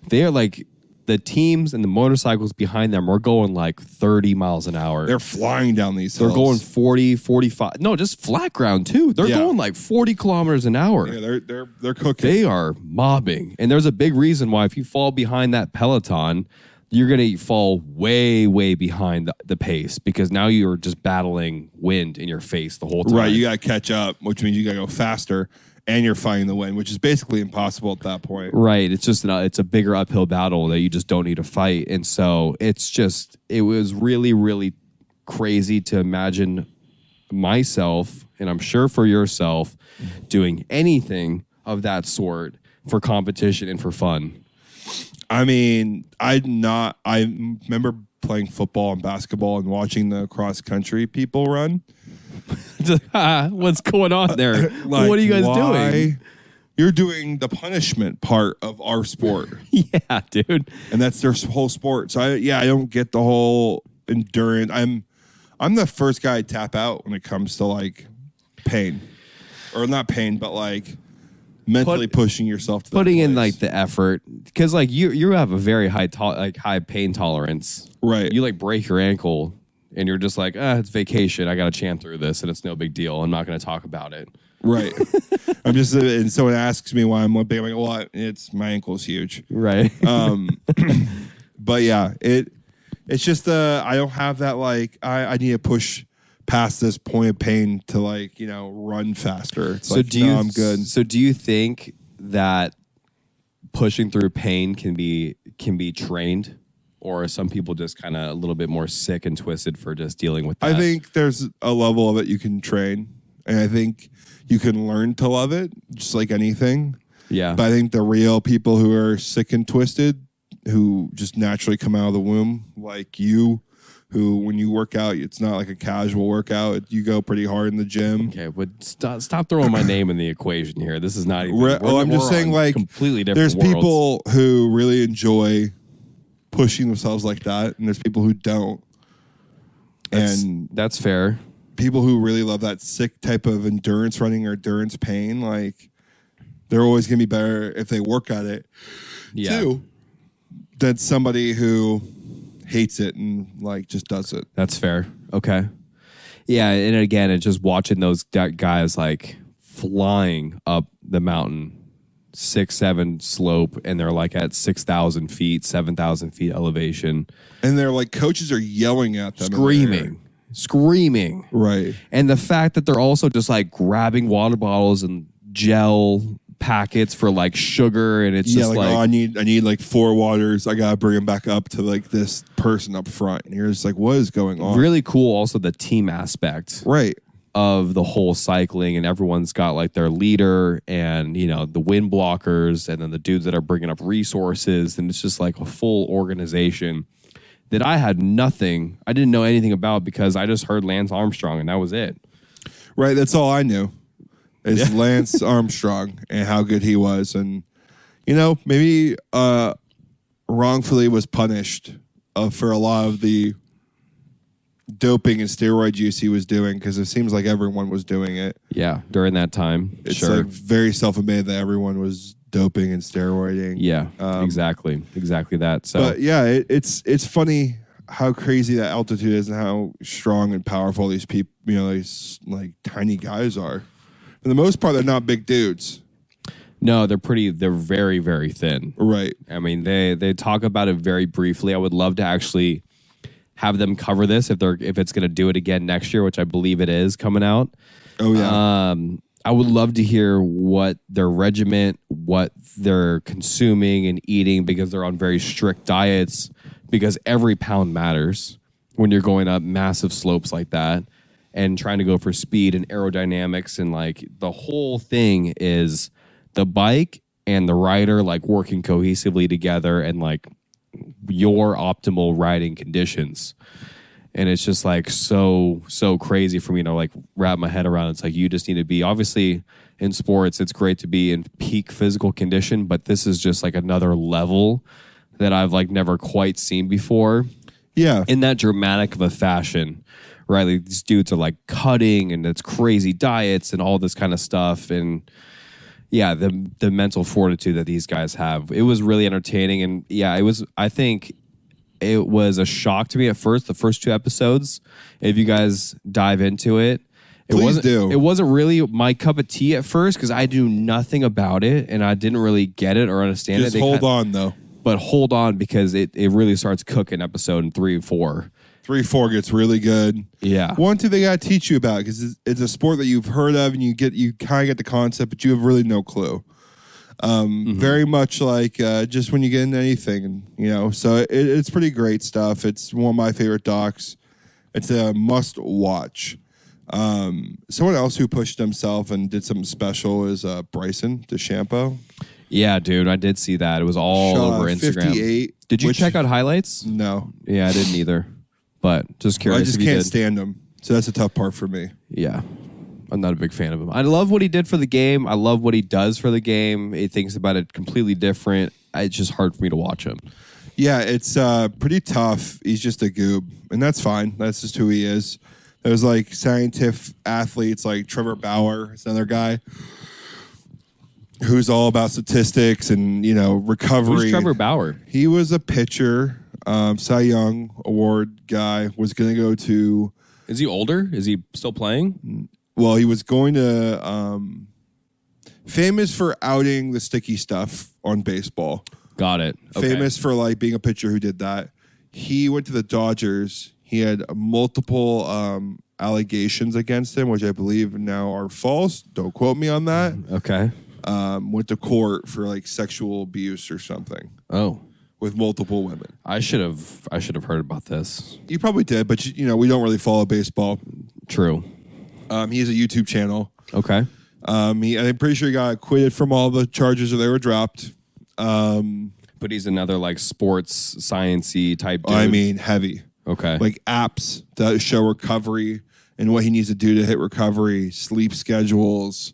They are the teams and the motorcycles behind them are going 30 miles an hour. They're flying down these hills. They're going 40, 45. No, just flat ground too. They're going 40 kilometers an hour. Yeah, they're cooking. They are mobbing. And there's a big reason why if you fall behind that peloton, you're going to fall way, way behind the pace because now you're just battling wind in your face the whole time. Right, you got to catch up, which means you got to go faster. And you're fighting the wind, which is basically impossible at that point. Right. It's just it's a bigger uphill battle that you just don't need to fight. And so it was really, really crazy to imagine myself, and I'm sure for yourself, doing anything of that sort for competition and for fun. I remember playing football and basketball and watching the cross country people run. What's going on there? What are you guys doing? You're doing the punishment part of our sport. Yeah, dude. And that's their whole sport. So I don't get the whole endurance. I'm the first guy to tap out when it comes to pain. or not pain, but like mentally pushing yourself to putting that in place. like the effort, because like you have a very high high pain tolerance, right. You like break your ankle and you're just like, it's vacation, I gotta champ through this and it's no big deal, I'm not gonna talk about it. Right. I'm just, and someone asks me why I'm limping, I'm like, well, it's my ankle's huge. Right. But yeah, it's just I don't have that, like I need to push past this point of pain to like, run faster. It's like, no, I'm good. So do you think that pushing through pain can be trained, or are some people just kind of a little bit more sick and twisted for just dealing with that? I think there's a level of it you can train, and I think you can learn to love it, just like anything. Yeah. But I think the real people who are sick and twisted, who just naturally come out of the womb, like you, who when you work out, it's not like a casual workout. You go pretty hard in the gym. Okay, but stop throwing my name in the equation here. This is not even... I'm just saying, like, completely different there's worlds. people who really enjoy pushing themselves like that, and there's people who don't. That's fair. People who really love that sick type of endurance running or endurance pain, like, they're always going to be better if they work at it, too, than somebody who hates it and, like, just does it. That's fair. Okay. Yeah, and again, it's just watching those guys, like, flying up the mountain, 6-7 slope, and they're, like, at 6,000 feet, 7,000 feet elevation. And they're, like, coaches are yelling at them. Screaming. Right. And the fact that they're also just, like, grabbing water bottles and gel packets for like sugar, and it's just like, oh, I need like 4 waters, I gotta bring them back up to like this person up front, and you're just like, what is going on? Really cool. Also the team aspect, right, of the whole cycling, and everyone's got like their leader and the wind blockers, and then the dudes that are bringing up resources, and it's just like a full organization that I didn't know anything about, because I just heard Lance Armstrong and that was it. Right, that's all I knew. Is Lance Armstrong and how good he was. And, maybe wrongfully was punished for a lot of the doping and steroid use he was doing, because it seems like everyone was doing it. Yeah, during that time. It's sure. like very self-admitted that everyone was doping and steroiding. Yeah, exactly that. So, but yeah, it's funny how crazy that altitude is and how strong and powerful these people, these like tiny guys are. For the most part, they're not big dudes. No, they're very, very thin. Right. I mean, they talk about it very briefly. I would love to actually have them cover this if it's going to do it again next year, which I believe it is coming out. Oh, yeah. I would love to hear what their regiment, what they're consuming and eating, because they're on very strict diets, because every pound matters when you're going up massive slopes like that. And trying to go for speed and aerodynamics, and like the whole thing is the bike and the rider like working cohesively together, and like your optimal riding conditions. And it's just like so crazy for me to like wrap my head around. It's like, you just need to be, obviously in sports, it's great to be in peak physical condition, but this is just like another level that I've like never quite seen before. Yeah. In that dramatic of a fashion. Right, like these dudes are like cutting, and it's crazy diets and all this kind of stuff, and yeah, the mental fortitude that these guys have. It was really entertaining, and yeah, it was. I think it was a shock to me at first. The first 2 episodes, if you guys dive into it, It wasn't really my cup of tea at first, because I knew nothing about it and I didn't really get it or understand it. Just hold on, though. But hold on, because it really starts cooking episode in 3 and 4. 3, 4 gets really good. Yeah. 1, 2, they got to teach you about, because it's a sport that you've heard of and you kind of get the concept, but you have really no clue. Very much like just when you get into anything, so it's pretty great stuff. It's one of my favorite docs. It's a must watch. Someone else who pushed himself and did something special is Bryson DeChambeau. Yeah, dude, I did see that. It was all over Instagram. 58. Did you check out highlights? No. Yeah, I didn't either. But just curious. I just can't stand him. So that's a tough part for me. Yeah. I'm not a big fan of him. I love what he did for the game. I love what he does for the game. He thinks about it completely different. It's just hard for me to watch him. Yeah, it's pretty tough. He's just a goob, and that's fine. That's just who he is. There's like scientific athletes like Trevor Bauer, is another guy who's all about statistics and, recovery. Who's Trevor Bauer? He was a pitcher, Cy Young Award guy, was going to go to... Is he older? Is he still playing? Well, he was going to... famous for outing the sticky stuff on baseball. Got it. Okay. Famous for like being a pitcher who did that. He went to the Dodgers. He had multiple allegations against him, which I believe now are false. Don't quote me on that. Okay. Went to court for like sexual abuse or something. Oh, with multiple women. I should have heard about this. You probably did, but we don't really follow baseball. True. He has a YouTube channel. Okay. I'm pretty sure he got acquitted from all the charges that they were dropped. But he's another like sports sciencey type dude. I mean, heavy. Okay. Like apps that show recovery and what he needs to do to hit recovery, sleep schedules,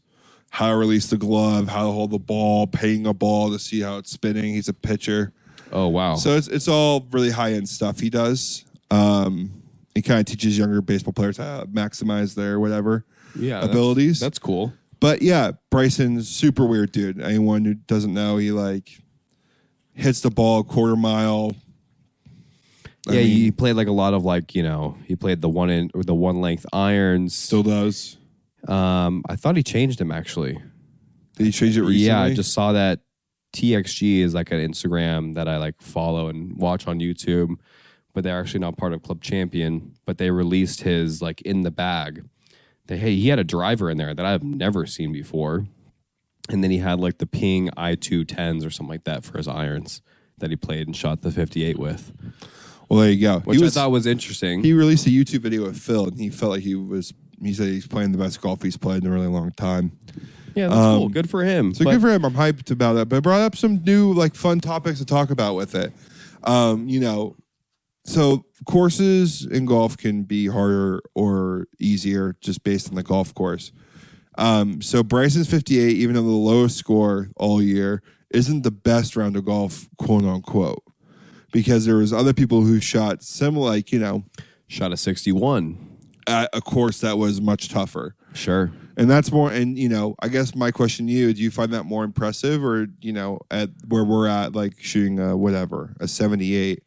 how to release the glove, how to hold the ball, paying a ball to see how it's spinning. He's a pitcher. Oh, wow. So it's all really high-end stuff he does. He kind of teaches younger baseball players how to maximize their abilities. That's cool. But yeah, Bryson's super weird dude. Anyone who doesn't know, he like hits the ball a quarter mile. He played like a lot of like, he played the one length irons. Still does. I thought he changed him actually. Did he change it recently? Yeah, I just saw that. TXG is like an Instagram that I like follow and watch on YouTube, but they're actually not part of Club Champion. But they released his like in the bag. He had a driver in there that I've never seen before, and then he had like the Ping i210s or something like that for his irons that he played and shot the 58 with. Well, there you go. Which I thought was interesting. He released a YouTube video with Phil, and he felt like he said he's playing the best golf he's played in a really long time. Yeah, that's cool. Good for him. So good for him. I'm hyped about that. But it brought up some new, like, fun topics to talk about with it. So courses in golf can be harder or easier just based on the golf course. So Bryson's 58, even though the lowest score all year, isn't the best round of golf, quote unquote, because there was other people who shot similar, like, shot a 61 at a course that was much tougher. Sure. And that's more, and, I guess my question to you, do you find that more impressive or, at where we're at, like shooting a 78,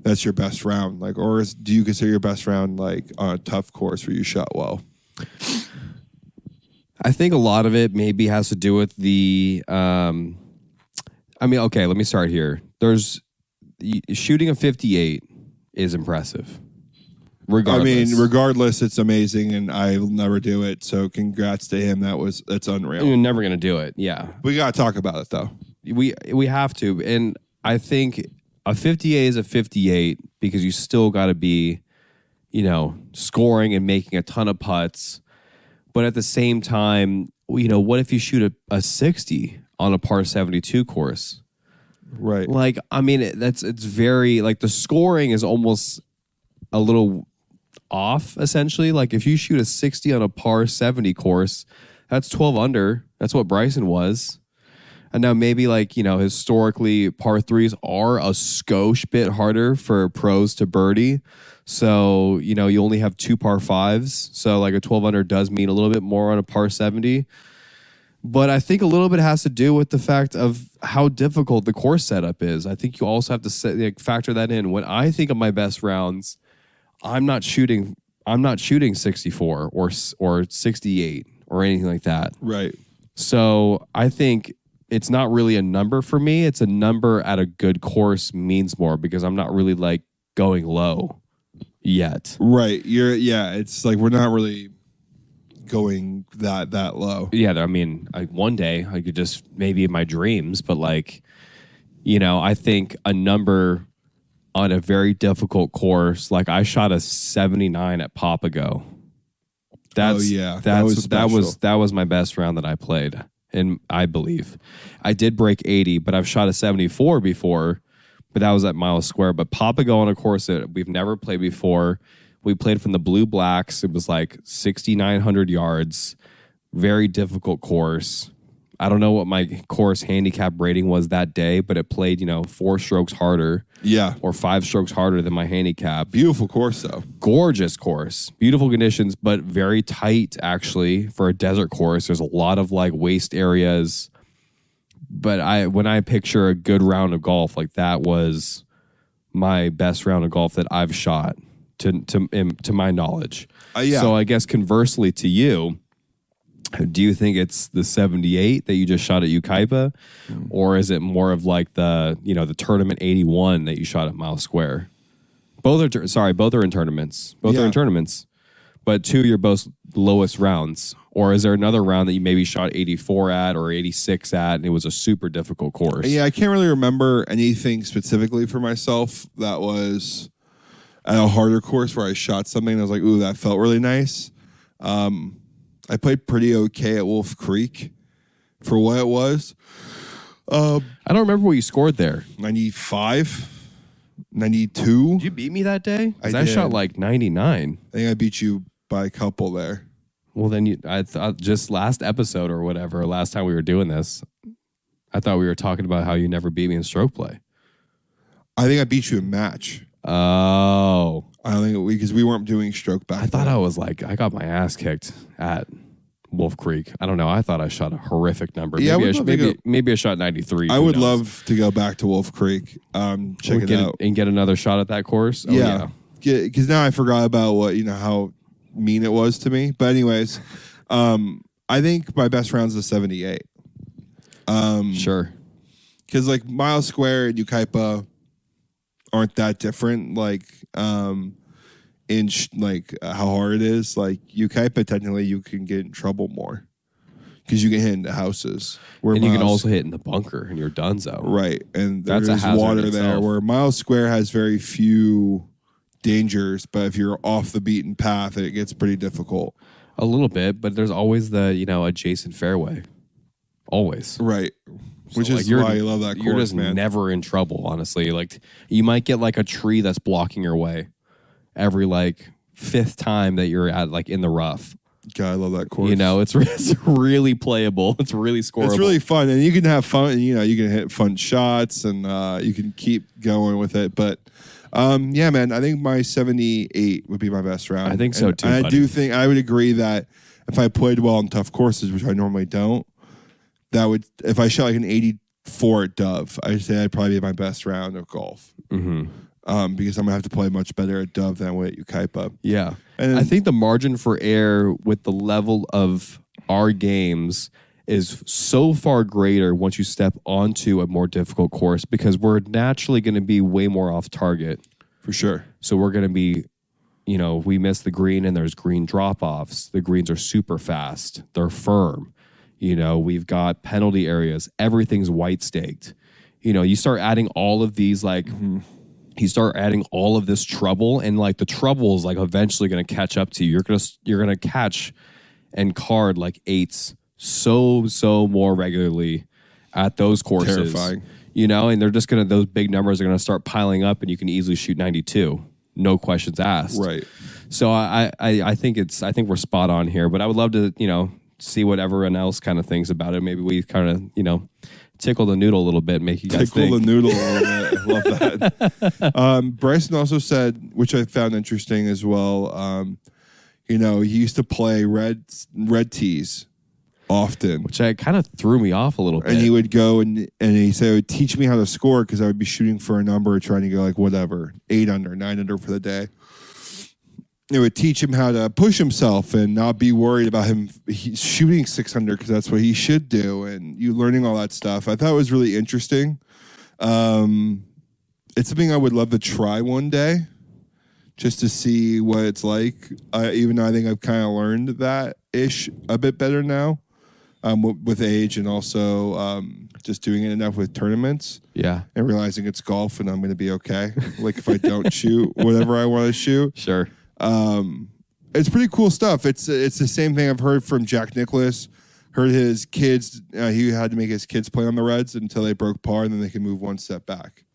that's your best round? Like, or do you consider your best round, like, on a tough course where you shot well? I think a lot of it maybe has to do with the, okay, let me start here. Shooting a 58 is impressive. Regardless, it's amazing, and I'll never do it. So, congrats to him. That's unreal. You're never gonna do it. Yeah, we gotta talk about it though. We have to, and I think a 58 is a 58 because you still got to be, scoring and making a ton of putts. But at the same time, what if you shoot a 60 on a par 72 course? Right. Like, it's very like the scoring is almost a little off, essentially. Like if you shoot a 60 on a par 70 course, that's 12 under. That's what Bryson was. And now maybe historically par threes are a skosh bit harder for pros to birdie. So, you only have 2 par fives. So like a 12 under does mean a little bit more on a par 70. But I think a little bit has to do with the fact of how difficult the course setup is. I think you also have to factor that in. When I think of my best rounds, I'm not shooting 64 or 68 or anything like that. Right. So I think it's not really a number for me. It's a number at a good course means more because I'm not really like going low yet. Right. It's like we're not really going that low. Yeah, one day I could just maybe in my dreams, but I think a number on a very difficult course, like I shot a 79 at Papago. That was my best round that I played, and I believe I did break 80, but I've shot a 74 before, but that was at Miles Square. But Papago on a course that we've never played before. We played from the Blue Blacks. It was like 6,900 yards, very difficult course. I don't know what my course handicap rating was that day, but it played, 4 strokes harder. Yeah. Or 5 strokes harder than my handicap. Beautiful course, though. Gorgeous course. Beautiful conditions, but very tight, actually, for a desert course. There's a lot of, waste areas. But when I picture a good round of golf, that was my best round of golf that I've shot, to my knowledge. Yeah. So I guess conversely to you, do you think it's the 78 that you just shot at Ukaipa, or is it more of the tournament 81 that you shot at Mile Square? Both are in tournaments. Both are in tournaments, but 2 of your both lowest rounds. Or is there another round that you maybe shot 84 at or 86 at, and it was a super difficult course? Yeah, I can't really remember anything specifically for myself that was at a harder course where I shot something and I was like, ooh, that felt really nice. I played pretty okay at Wolf Creek for what it was. I don't remember what you scored there. 95, 92. Did you beat me that day? I did. Shot 99. I think I beat you by a couple there. Well, then I thought just last episode or whatever, last time we were doing this, I thought we were talking about how you never beat me in stroke play. I think I beat you in match. Oh. I don't think because we weren't doing stroke back. I thought I was I got my ass kicked at Wolf Creek. I don't know. I thought I shot a horrific number. Yeah, maybe I shot 93. I would love to go back to Wolf Creek. Check it out and get another shot at that course. Oh, yeah, because now I forgot about what how mean it was to me. But anyways, I think my best round's the 78. Sure. Because Mile Square and Ukaipa aren't that different. In how hard it is. Ukaipa, technically, you can get in trouble more because you can hit into houses. And you can also hit in the bunker, and you're donezo. Right, and That's there's a hazard water itself. there. Where Mile Square has very few dangers, but if you're off the beaten path, it gets pretty difficult. A little bit, but there's always the adjacent fairway. Always. Right. Which So, is why I love that course, you're just man. never in trouble, honestly. You might get a tree that's blocking your way every 5th time that you're at in the rough. God, I love that course. It's really playable. It's really scoreable. It's really fun, and you can have fun. You can hit fun shots, and you can keep going with it. But yeah, man, I think my 78 would be my best round. I think so too. And I buddy. do think I would agree that if I played well on tough courses, which I normally don't, that would if I shot an 84 at Dove, I'd say that'd probably be my best round of golf. Mm-hmm. Because I'm gonna have to play much better at Dove than I would at Ukaipa. Yeah. And I think the margin for error with the level of our games is so far greater once you step onto a more difficult course because we're naturally going to be way more off target. For sure. So we're going to be, we miss the green and there's green drop-offs. The greens are super fast. They're firm. We've got penalty areas. Everything's white staked. You start adding all of these you start adding all of this trouble, and the trouble is eventually going to catch up to you. You're gonna catch and card eights so more regularly at those courses. Terrifying. And they're just those big numbers are gonna start piling up, and you can easily shoot 92, no questions asked. Right. So I think we're spot on here, but I would love to see what everyone else kind of thinks about it. Maybe we kind of tickle the noodle a little bit, make you guys Tickle think. the noodle a little bit. I love that. Bryson also said, which I found interesting as well, he used to play red tees often. Which kind of threw me off a little bit. And he would go and he said, it would teach me how to score because I would be shooting for a number, trying to go whatever, 8 under, 9 under for the day. It would teach him how to push himself and not be worried about him shooting 600 because that's what he should do. And you learning all that stuff. I thought it was really interesting. It's something I would love to try one day just to see what it's like. Even though I think I've kind of learned that ish a bit better now with age and also just doing it enough with tournaments. Yeah. And realizing it's golf and I'm going to be okay. If I don't shoot whatever I want to shoot. Sure. It's pretty cool stuff. It's the same thing I've heard from Jack Nicklaus. Heard his kids, he had to make his kids play on the Reds until they broke par, and then they can move one step back.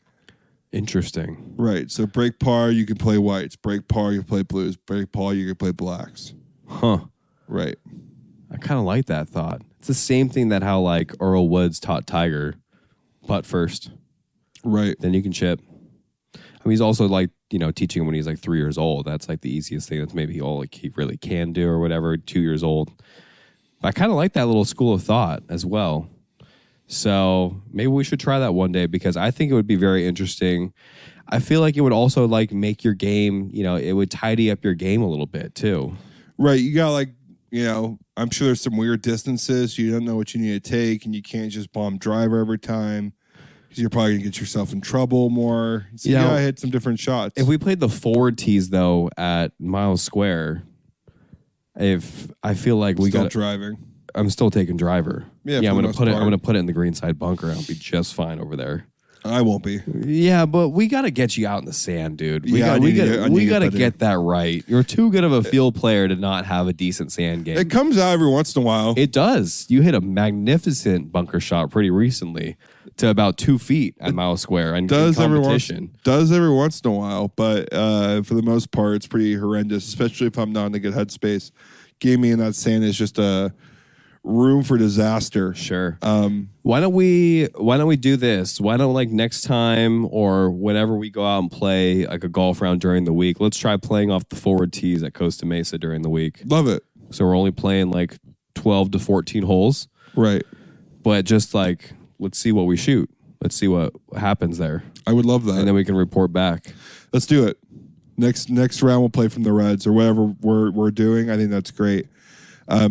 Interesting. Right. So break par, you can play whites. Break par, you can play blues. Break par, you can play blacks. Huh. Right. I kind of like that thought. It's the same thing that how like Earl Woods taught Tiger, putt first, Right. then you can chip. I mean, he's also like, you know, teaching him when he's like 3 years old. That's like the easiest thing that's maybe all like he really can do or whatever. 2 years old. But I kind of like that little school of thought as well. So maybe we should try that one day because I think it would be very interesting. I feel like it would also like make your game, you know, it would tidy up your game a little bit too. Right. You got like, you know, I'm sure there's some weird distances. You don't know what you need to take, and you can't just bomb driver every time because you're probably going to get yourself in trouble more. So you got to hit some different shots. If we played the forward tees, though, at Miles Square, if I feel like we got driving. I'm still taking driver. Yeah, I'm gonna put it in the green side bunker. I'll be just fine over there. I won't be. Yeah, but we got to get you out in the sand, dude. We Yeah, got to get that right. You're too good of a field player to not have a decent sand game. It comes out every once in a while. It does. You hit a magnificent bunker shot pretty recently to about 2 feet at Miles Square in competition. Does every once in a while, but for the most part, it's pretty horrendous, especially if I'm not in a good headspace. Gaming in that sand is just a room for disaster. Sure. Why don't we do this? Why don't like next time or whenever we go out and play like a golf round during the week, let's try playing off the forward tees at Costa Mesa during the week. Love it. So we're only playing like 12 to 14 holes. Right. But just like, let's see what we shoot. Let's see what happens there. I would love that. And then we can report back. Let's do it. Next round we'll play from the Reds or whatever we're doing. I think that's great.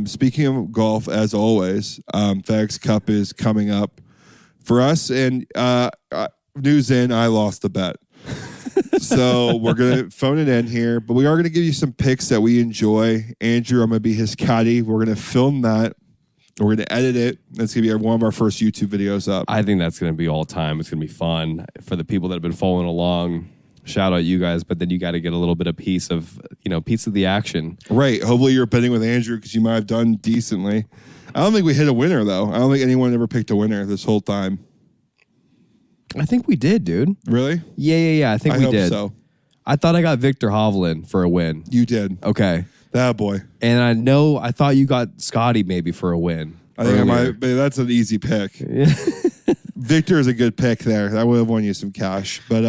Speaking of golf, as always, FedEx Cup is coming up for us, and news in, I lost the bet. So we're going to phone it in here, but we are going to give you some picks that we enjoy. Andrew, I'm going to be his caddy. We're going to film that. We're going to edit it. That's going to be one of our first YouTube videos up. I think that's going to be all time. It's going to be fun for the people that have been following along. Shout out you guys, but then you got to get a little bit of piece of the action. Right. Hopefully you're betting with Andrew because you might have done decently. I don't think we hit a winner, though. I don't think anyone ever picked a winner this whole time. I think we did, dude. Really? Yeah. I think we did. So. I thought I got Victor Hovland for a win. You did. Okay. That boy. And I thought you got Scotty maybe for a win. I think I might. That's an easy pick. Victor is a good pick there. That would have won you some cash. But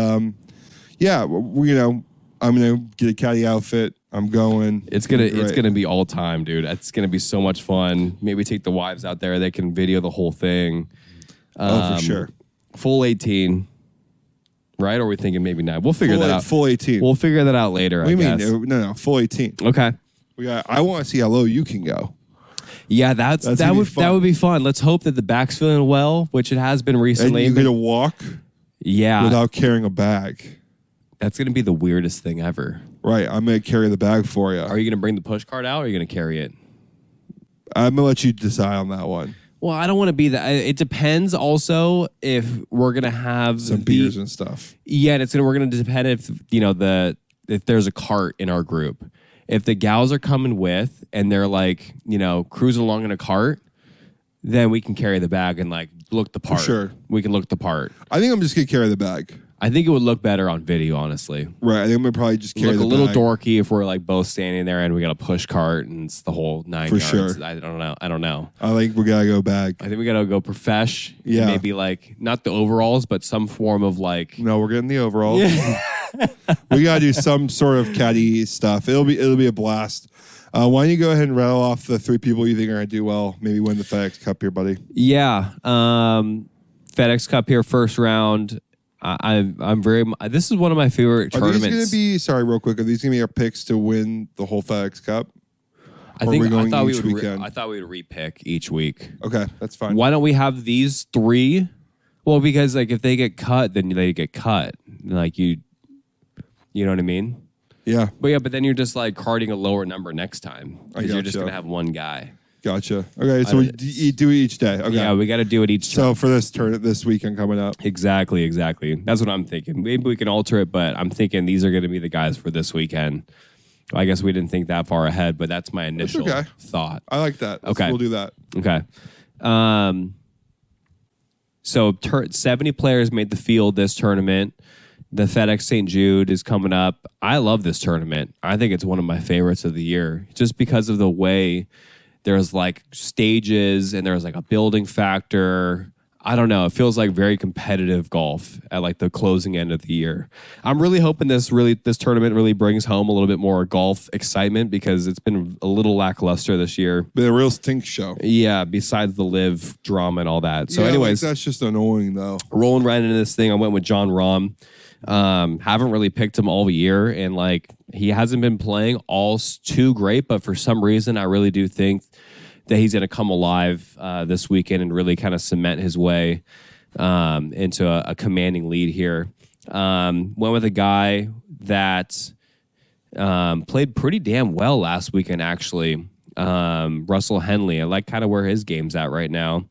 yeah, I'm gonna get a caddy outfit. I'm going. It's gonna be all time, dude. It's gonna be so much fun. Maybe take the wives out there. They can video the whole thing. For sure. Full 18, right? Or are we thinking maybe 9? We'll figure that out. Full 18. We'll figure that out later. What do you mean? No, full 18. Okay. I want to see how low you can go. Yeah, that would be fun. Let's hope that the back's feeling well, which it has been recently. And you're gonna walk. Yeah. Without carrying a bag. That's gonna be the weirdest thing ever. Right. I'm gonna carry the bag for you. Are you gonna bring the push cart out, or are you gonna carry it? I'm gonna let you decide on that one. Well, I don't want to be that. It depends also if we're gonna have some beers and stuff. Yeah, and we're gonna depend if if there's a cart in our group. If the gals are coming with and they're like, cruising along in a cart, then we can carry the bag and like look the part. For sure. We can look the part. I think I'm just gonna carry the bag. I think it would look better on video, honestly. Right. I think I'm gonna probably just carry the bag. Look a little dorky if we're like both standing there and we got a push cart and it's the whole 9 yards. For sure. I don't know. I think we gotta go bag. I think we gotta go profesh. Yeah. Maybe like not the overalls, but some form of like. No, we're getting the overalls. Yeah. We gotta do some sort of caddy stuff. It'll be a blast. Why don't you go ahead and rattle off the 3 people you think are gonna do well? Maybe win the FedEx Cup here, buddy. Yeah. FedEx Cup here, first round. I'm very. This is one of my favorite tournaments. Are these going to be? Sorry, real quick. Are these going to be our picks to win the whole FedEx Cup? I thought we would repick each week. Okay, that's fine. Why don't we have these 3? Well, because like if they get cut, then they get cut. Like you know what I mean? Yeah. But then you're just like carding a lower number next time because you're just going to have one guy. Gotcha. Okay, so we do it each day. Okay. Yeah, we got to do it each time. So for this weekend coming up. Exactly. That's what I'm thinking. Maybe we can alter it, but I'm thinking these are going to be the guys for this weekend. I guess we didn't think that far ahead, but that's my initial thought. I like that. Okay. We'll do that. Okay. So 70 players made the field this tournament. The FedEx St. Jude is coming up. I love this tournament. I think it's one of my favorites of the year just because of the way there's like stages and there's like a building factor. I don't know. It feels like very competitive golf at like the closing end of the year. I'm really hoping this tournament really brings home a little bit more golf excitement because it's been a little lackluster this year. Been a real stink show. Yeah, besides the live drama and all that. So yeah, anyways, like that's just annoying though. Rolling right into this thing, I went with John Rahm. Haven't really picked him all year, and like he hasn't been playing all too great, but for some reason I really do think that he's going to come alive this weekend and really kind of cement his way into a commanding lead here. Went with a guy that played pretty damn well last weekend, actually. Russell Henley. I like kind of where his game's at right now.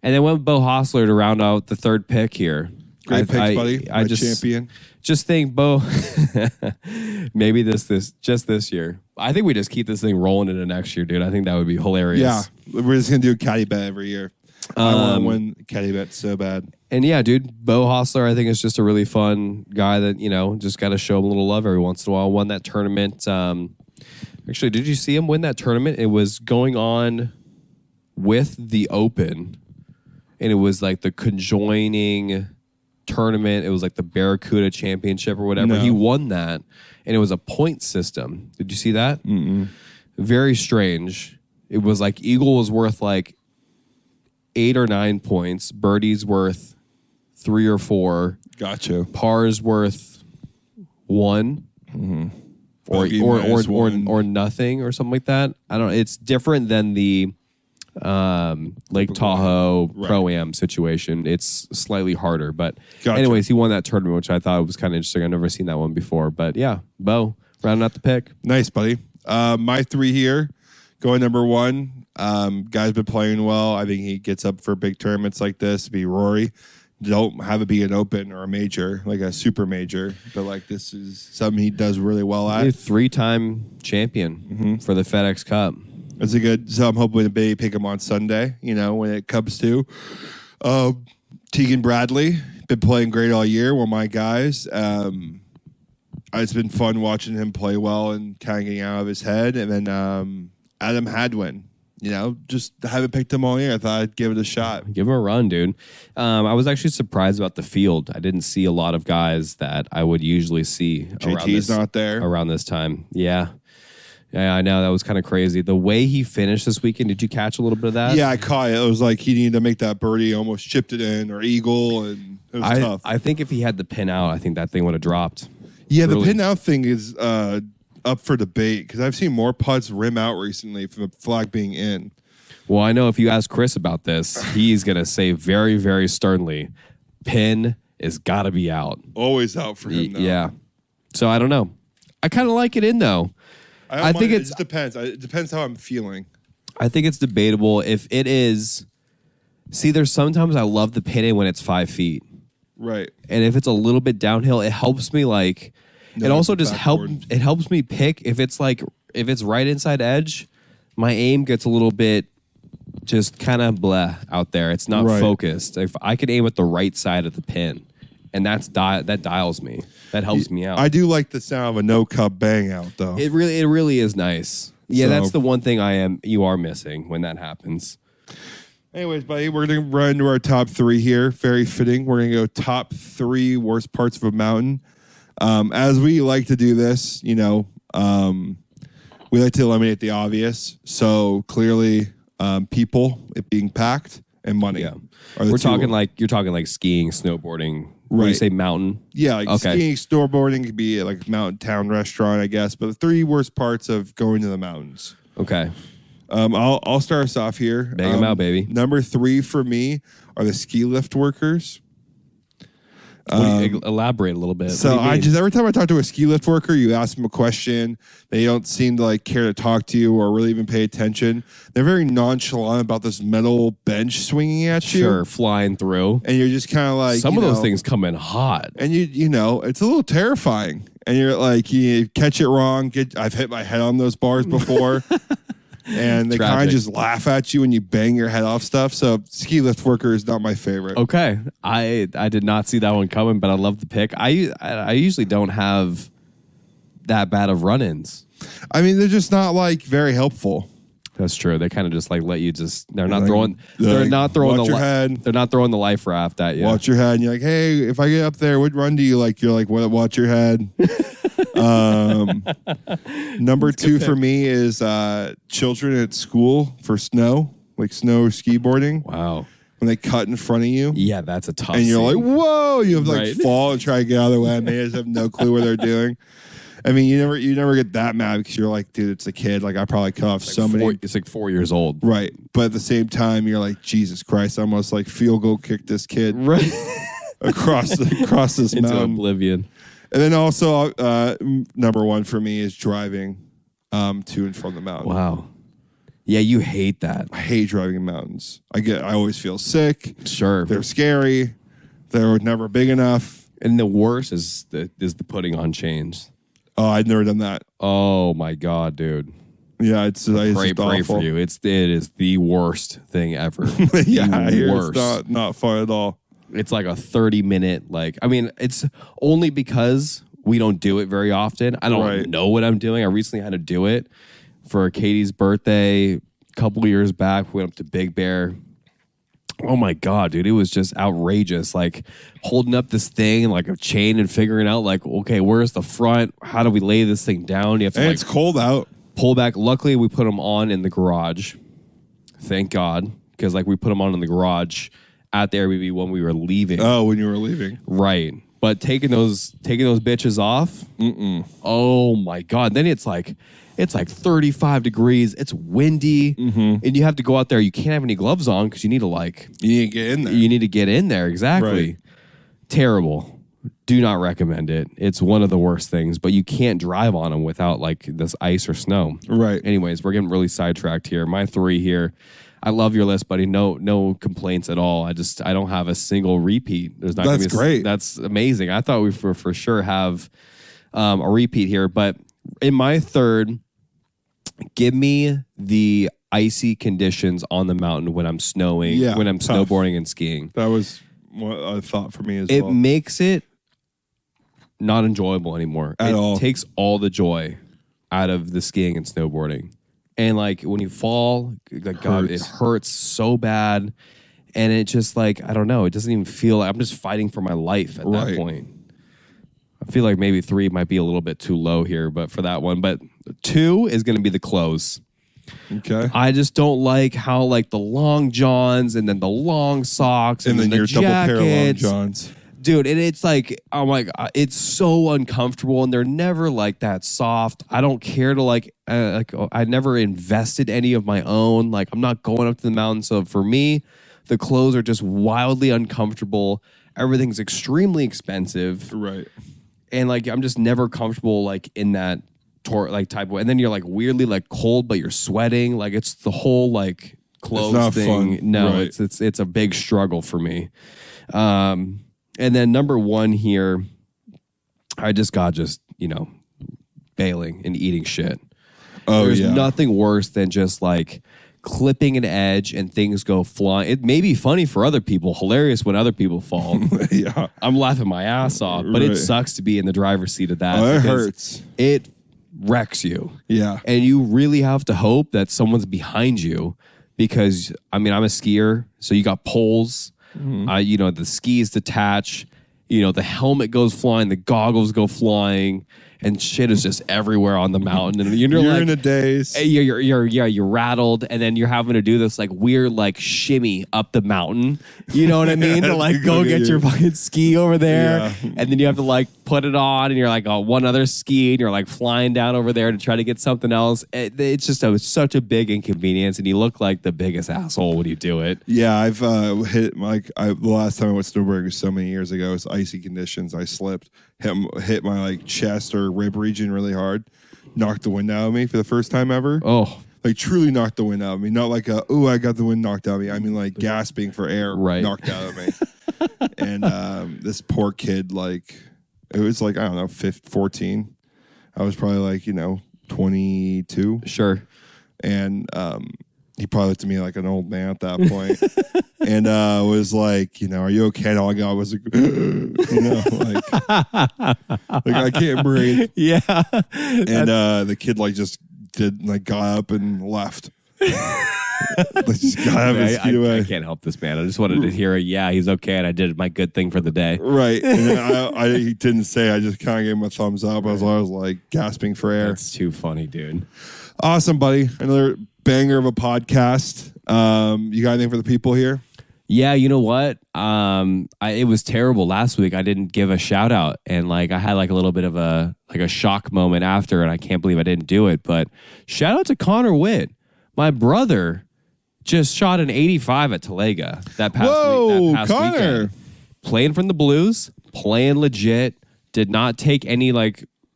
And then went with Beau Hossler to round out the third pick here. Great picks, buddy. I just champion. Just think, Beau, maybe this year. I think we just keep this thing rolling into next year, dude. I think that would be hilarious. Yeah, we're just gonna do a caddy bet every year. I want to win caddy bet so bad. And yeah, dude, Beau Hossler, I think is just a really fun guy that just got to show him a little love every once in a while. Won that tournament. Actually, did you see him win that tournament? It was going on with the Open, and it was like the conjoining tournament. It was like the Barracuda Championship or whatever. No. He won that, and it was a point system. Did you see that? Mm-mm. Very strange. It was like Eagle was worth like 8 or 9 points. Birdie's worth 3 or 4. Gotcha. Par's worth 1. Mm-hmm. Or nothing or something like that. I don't know. It's different than the Lake Tahoe Pro-Am situation. It's slightly harder. But anyways, he won that tournament, which I thought was kind of interesting. I've never seen that one before. But yeah, Beau, rounding out the pick. Nice, buddy. My 3 here, going number 1. Guy's been playing well. I think he gets up for big tournaments like this. Be Rory. Don't have it be an Open or a major, like a super major. But like this is something he does really well at. He's a 3-time champion for the FedEx Cup. That's a good. So I'm hoping to maybe pick him on Sunday. When it comes to Tegan Bradley, been playing great all year. One of my guys. It's been fun watching him play well and kind of getting out of his head. And then Adam Hadwin. Just haven't picked him all year. I thought I'd give it a shot. Give him a run, dude. I was actually surprised about the field. I didn't see a lot of guys that I would usually see. JT's not there around this time. Yeah, I know that was kind of crazy. The way he finished this weekend. Did you catch a little bit of that? Yeah, I caught it. It was like he needed to make that birdie, almost chipped it in, or eagle, and it was tough. I think if he had the pin out, I think that thing would have dropped. Yeah, really. The pin out thing is up for debate because I've seen more putts rim out recently from the flag being in. Well, I know if you ask Chris about this, he's going to say very, very sternly, pin is got to be out. Always out for him, though. Yeah. So I don't know. I kind of like it in, though. I think it just depends. It depends how I'm feeling. I think it's debatable. If it is, there's sometimes I love the pin in when it's 5 feet. Right. And if it's a little bit downhill, it helps me like... it also just helps me pick if it's right inside edge, my aim gets a little bit just kind of blah out there. It's not focused. If I could aim at the right side of the pin, and that dials me. That helps me out. I do like the sound of a no cup bang out though. It really is nice. Yeah, that's the one thing you are missing when that happens. Anyways, buddy, we're going to run to our top 3 here. Very fitting. We're going to go top 3 worst parts of a mountain. As we like to do this, we like to eliminate the obvious. So clearly, people, it being packed, and money. Yeah. You're talking like skiing, snowboarding. When you say mountain? Yeah, like skiing, snowboarding could be like mountain town restaurant, I guess. But the 3 worst parts of going to the mountains. Okay. I'll start us off here. Bang them out, baby. Number 3 for me are the ski lift workers. Elaborate a little bit. So every time I talk to a ski lift worker, you ask them a question, they don't seem to care to talk to you or really even pay attention. They're very nonchalant about this metal bench swinging at you. Sure, flying through. And you're just kind of like... Some of those things come in hot. And it's a little terrifying. And you're like, you catch it wrong. I've hit my head on those bars before. And they kind of just laugh at you when you bang your head off stuff. So ski lift worker is not my favorite. Okay. I did not see that one coming, but I love the pick. I usually don't have that bad of run-ins. I mean, they're just not very helpful. That's true. They kind of just like let you just. They're not like, throwing. They're not throwing watch the. your head. They're not throwing the life raft at you. Watch your head. And you're like, hey, if I get up there, what run do you like? You're like, what? Watch your head. Number 2 for me is children at school for snow, like snow skiboarding. Wow. When they cut in front of you. Yeah, that's a tough. And you're scene. like, whoa! You have to like Right. fall and try to get out of the way, and they just have no clue what they're doing. I mean, you never get that mad because you're like, dude, it's a kid. Like I probably cut off so many. It's like 4 years old. Right. But at the same time, you're like, Jesus Christ, I almost like field goal kick this kid Right. across this Into mountain. oblivion. And then also, number 1 for me is driving to and from the mountain. Wow. Yeah, you hate that. I hate driving in mountains. I always feel sick. Sure. They're scary. They're never big enough. And the worst is the putting on chains. Oh, I'd never done that. Oh my God, dude. Yeah, it's Pray awful. for you. It is the worst thing ever. Yeah, I The hear worst. it's not fun at all. It's like a 30-minute, it's only because we don't do it very often. I don't know what I'm doing. I recently had to do it for Katie's birthday a couple of years back. We went up to Big Bear. Oh my God, dude. It was just outrageous. Like holding up this thing like a chain and figuring out like, okay, where's the front? How do we lay this thing down? You have to And it's cold out. pull back. Luckily, we put them on in the garage. Thank God. Because like we put them on in the garage at the Airbnb when we were leaving. Oh, when you were leaving. Right. But taking those bitches off. Oh my God. Then it's like 35 degrees. It's windy. And you have to go out there. You can't have any gloves on because you need to You need to get in there. You need to get in there. Exactly. Right. Terrible. Do not recommend it. It's one of the worst things, but you can't drive on them without like this ice or snow. Right. Anyways, we're getting really sidetracked here. My 3 here. I love your list, buddy. No complaints at all. I don't have a single repeat. There's not. That's great. That's amazing. I thought we for sure have a repeat here, but in my 3rd, give me the icy conditions on the mountain when I'm snowing, when I'm tough. snowboarding and skiing. That was what I thought for me as It well. makes it not enjoyable anymore. At all. It takes all the joy out of the skiing and snowboarding. And like when you fall, like God, it hurts so bad. And it just like, I don't know, it doesn't even feel like I'm just fighting for my life at that point. I feel like maybe 3 might be a little bit too low here, but for that one. But 2 is going to be the clothes. Okay. I just don't like how like the long johns and then the long socks and then the your double pair of long jackets. johns. Dude, and it's like, I'm like, it's so uncomfortable, and they're never like that soft. I don't care to I never invested any of my own. Like, I'm not going up to the mountain. So for me, the clothes are just wildly uncomfortable. Everything's extremely expensive. Right. And like, I'm just never comfortable like in that type of, and then you're like weirdly like cold, but you're sweating. Like it's the whole like clothes not thing. fun. No, Right. it's a big struggle for me. And then number 1 here, I just got bailing and eating shit. Oh, There's yeah. nothing worse than just like clipping an edge and things go flying. It may be funny for other people, hilarious when other people fall. Yeah. I'm laughing my ass off, but Right. it sucks to be in the driver's seat of that. Oh, it because hurts. It wrecks you. Yeah. And you really have to hope that someone's behind you because, I mean, I'm a skier, so you got poles. The skis detach, the helmet goes flying, the goggles go flying, and shit is just everywhere on the mountain. And you're like, in a daze. you're rattled, and then you're having to do this like weird like shimmy up the mountain. You know what I mean? To like go get your fucking ski over there, Yeah. and then you have to like put it on, and you're like on one other ski, and you're like flying down over there to try to get something else. It's just such a big inconvenience, and you look like the biggest asshole when you do it. Yeah, I've hit the last time I went snowboarding so many years ago. It was icy conditions. I slipped, hit my like chest or rib region really hard, knocked the wind out of me for the first time ever. Oh, Like truly knocked the wind out of me. Not like I got the wind knocked out of me. I mean like gasping for air knocked out of me. And this poor kid, like it was like, I don't know, 14. I was probably like, 22. sure. And he probably looked at me like an old man at that point. And was like, are you okay? And all I got was like, like I can't breathe. Yeah. And the kid like just got up and left. Just gotta have his feet away. I can't help this man. I just wanted to hear he's okay, and I did my good thing for the day. Right. And then he didn't say. I just kind of gave him a thumbs up. I was like gasping for air. That's too funny, dude. Awesome, buddy. Another banger of a podcast. You got anything for the people here? Yeah, you know what? It was terrible last week. I didn't give a shout out, and I had a little bit of a shock moment after, and I can't believe I didn't do it. But shout out to Connor Witt, my brother. Just shot an 85 at Talega that past weekend. Playing from the Blues, playing legit. Did not take any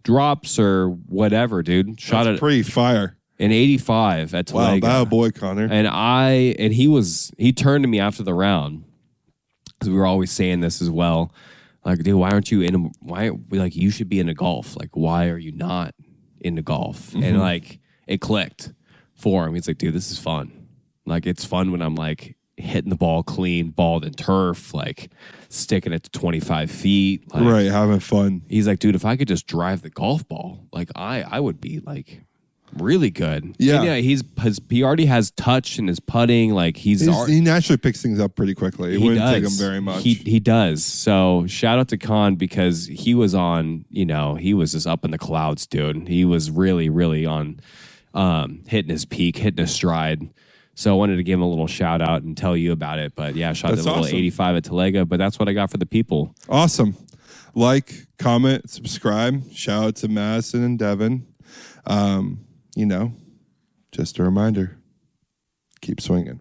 drops or whatever, dude. Shot That's pretty fire. An 85 at Talega. Wow, bad boy, Connor. And he turned to me after the round, because we were always saying this as well. Like, dude, why aren't you you should be into golf. Like, why are you not into golf? Mm-hmm. And it clicked for him. He's like, dude, this is fun. It's fun when I'm hitting the ball clean, balled in turf, sticking it to 25 feet. Right, having fun. He's like, dude, if I could just drive the golf ball, I would be really good. Yeah. And he already has touch in his putting. He naturally picks things up pretty quickly. It wouldn't take him very much. He does. So shout out to Con, because he was on, he was just up in the clouds, dude. He was really, really on hitting his peak, hitting his stride. So I wanted to give him a little shout out and tell you about it. But yeah, shot the little 85 at Talega. But that's what I got for the people. Awesome. Comment, subscribe. Shout out to Madison and Devin. Just a reminder, keep swinging.